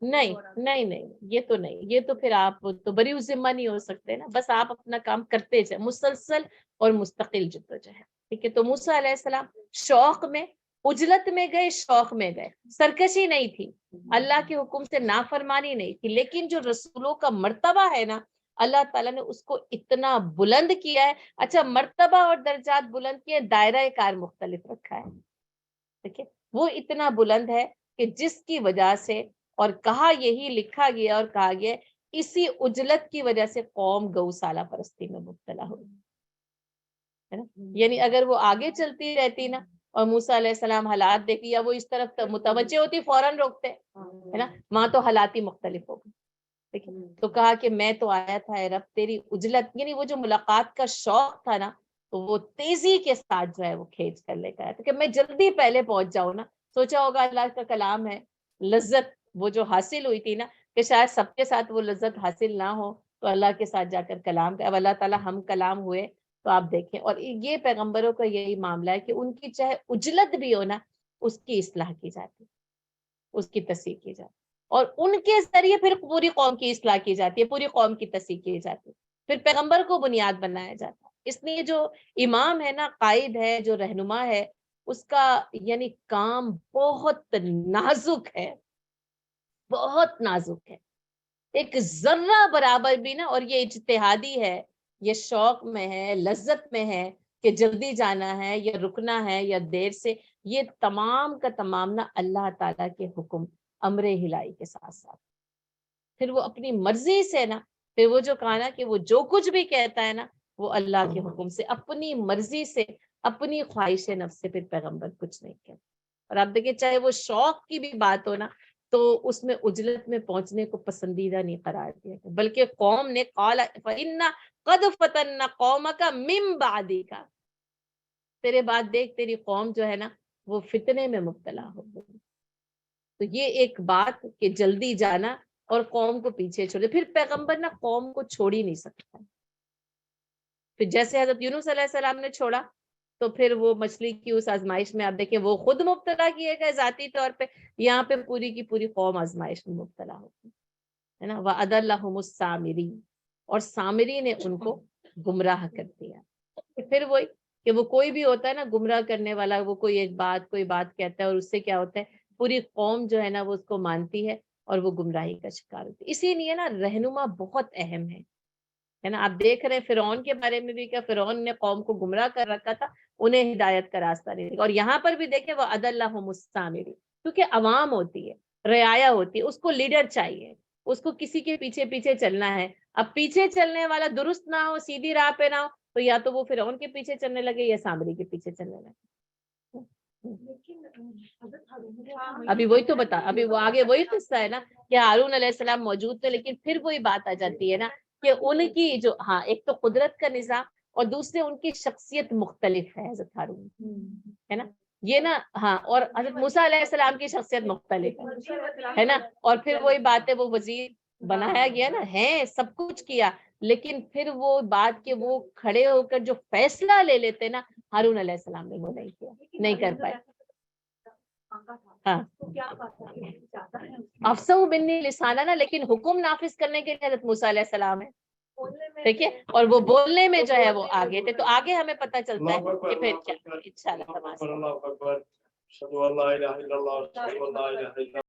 نہیں یہ تو نہیں, یہ تو پھر آپ تو بری ذمہ نہیں ہو سکتے نا. بس آپ اپنا کام کرتے جائیں, مسلسل اور مستقل جدوجہد. ٹھیک ہے, تو موسیٰ علیہ السلام شوق میں, اجلت میں گئے, شوق میں گئے, سرکشی نہیں تھی, اللہ کے حکم سے نافرمانی نہیں تھی. لیکن جو رسولوں کا مرتبہ ہے نا اللہ تعالیٰ نے اس کو اتنا بلند کیا ہے. اچھا مرتبہ اور درجات بلند کیے, دائرہ کار مختلف رکھا ہے. دیکھیں وہ اتنا بلند ہے کہ جس کی وجہ سے, اور کہا یہی لکھا گیا اور کہا گیا اسی عجلت کی وجہ سے قوم گوسالہ پرستی میں مبتلا ہوئی ہے نا. یعنی اگر وہ آگے چلتی رہتی نا اور موسیٰ علیہ السلام حالات دیکھی یا وہ اس طرف متوجہ ہوتی فوراً روکتے ہے نا, وہاں تو حالات ہی مختلف ہو گئے. تو کہا کہ میں تو آیا تھا اے رب تیری عجلت, یعنی وہ جو ملاقات کا شوق تھا نا, تو وہ تیزی کے ساتھ جو ہے وہ کھینچ کر لے کر آیا تھا کہ میں جلدی پہلے پہنچ جاؤں نا. سوچا ہوگا اللہ کا کلام ہے, لذت وہ جو حاصل ہوئی تھی نا, کہ شاید سب کے ساتھ وہ لذت حاصل نہ ہو, تو اللہ کے ساتھ جا کر کلام کا, اب اللہ تعالیٰ ہم کلام ہوئے تو آپ دیکھیں. اور یہ پیغمبروں کا یہی معاملہ ہے کہ ان کی چاہے عجلت بھی ہو نا, اس کی اصلاح کی جاتی, اس کی تصحیح کی جاتی, اور ان کے ذریعے پھر پوری قوم کی اصلاح کی جاتی ہے, پوری قوم کی تصحیح کی جاتی ہے, پھر پیغمبر کو بنیاد بنایا جاتا ہے. اس لیے جو امام ہے نا, قائد ہے, جو رہنما ہے, اس کا یعنی کام بہت نازک ہے, بہت نازک ہے, ایک ذرہ برابر بھی نا. اور یہ اجتہادی ہے, یہ شوق میں ہے, لذت میں ہے کہ جلدی جانا ہے یا رکنا ہے یا دیر سے, یہ تمام کا تمام نا اللہ تعالیٰ کے حکم امر الہی کے ساتھ ساتھ. پھر وہ اپنی مرضی سے نا, پھر وہ جو کہا نا کہ وہ جو کچھ بھی کہتا ہے نا, وہ اللہ کے حکم سے, اپنی مرضی سے, اپنی خواہش نفس سے پھر پیغمبر کچھ نہیں کہتا. اور آپ دیکھیں چاہے وہ شوق کی بھی بات ہو نا, تو اس میں عجلت میں پہنچنے کو پسندیدہ نہیں قرار دیا, بلکہ قوم نے قال فَإِنَّا قَدْ فَتَنَّا قَوْمَكَ مِن بَعْدِكَ, تیرے بعد دیکھ تیری قوم جو ہے نا وہ فتنے میں مبتلا ہو گئی. تو یہ ایک بات کہ جلدی جانا اور قوم کو پیچھے چھوڑے. پھر پیغمبر نا قوم کو چھوڑ ہی نہیں سکتا. پھر جیسے حضرت یونس علیہ السلام نے چھوڑا, تو پھر وہ مچھلی کی اس آزمائش میں آپ دیکھیں وہ خود مبتلا کیے گئے ذاتی طور پہ, یہاں پہ پوری کی پوری قوم آزمائش میں مبتلا ہوتی ہے نا. وَأَضَلَّهُمُ السَّامِرِينَ, اور سامری نے ان کو گمراہ کر دیا. پھر وہی کہ وہ کوئی بھی ہوتا ہے نا گمراہ کرنے والا, وہ کوئی ایک بات کوئی بات کہتا ہے اور اس سے کیا ہوتا ہے پوری قوم جو ہے نا وہ اس کو مانتی ہے اور وہ گمراہی کا شکار ہوتی ہے. اسی لیے نا رہنما بہت اہم ہے نا. آپ دیکھ رہے ہیں فرعون کے بارے میں بھی, کیا فرعون نے قوم کو گمراہ کر رکھا تھا, انہیں ہدایت کا راستہ نہیں دیا. اور یہاں پر بھی دیکھیں وَأَضَلَّهُمُ السَّامِرِينَ, کیونکہ عوام ہوتی ہے, رعایا ہوتی ہے, اس کو لیڈر چاہیے, اس کو کسی کے پیچھے پیچھے چلنا ہے. اب پیچھے چلنے والا درست نہ ہو, سیدھی راہ پہ نہ ہو, تو یا تو وہ فرعون کے پیچھے چلنے لگے یا سامری کے پیچھے چلنے لگے. ابھی وہی تو بتا, ابھی وہ آگے وہی قصہ ہے نا کہ ہارون علیہ السلام موجود تھے, لیکن پھر وہی بات آ جاتی ہے نا کہ ان کی جو, ہاں ایک تو قدرت کا نظام, اور دوسرے ان کی شخصیت مختلف ہے حضرت ہارون ہے نا. یہ نا ہاں, اور حضرت موسیٰ علیہ السلام کی شخصیت مختلف ہے نا. اور پھر وہی بات ہے, وہ وزیر بنایا گیا نا, ہے سب کچھ کیا, لیکن پھر وہ بات کہ وہ کھڑے ہو کر جو فیصلہ لے لیتے نا, ہارون علیہ السلام نے وہ نہیں کیا, نہیں کر پائے. ہاں افصحوا منی لسانا نا, لیکن حکم نافذ کرنے کے لیے حضرت موسیٰ علیہ السلام ہے, دیکھیے, اور وہ بولنے میں جو ہے وہ آگے تھے. تو آگے ہمیں پتہ چلتا ہے کہ پھر کیا انشاءاللہ.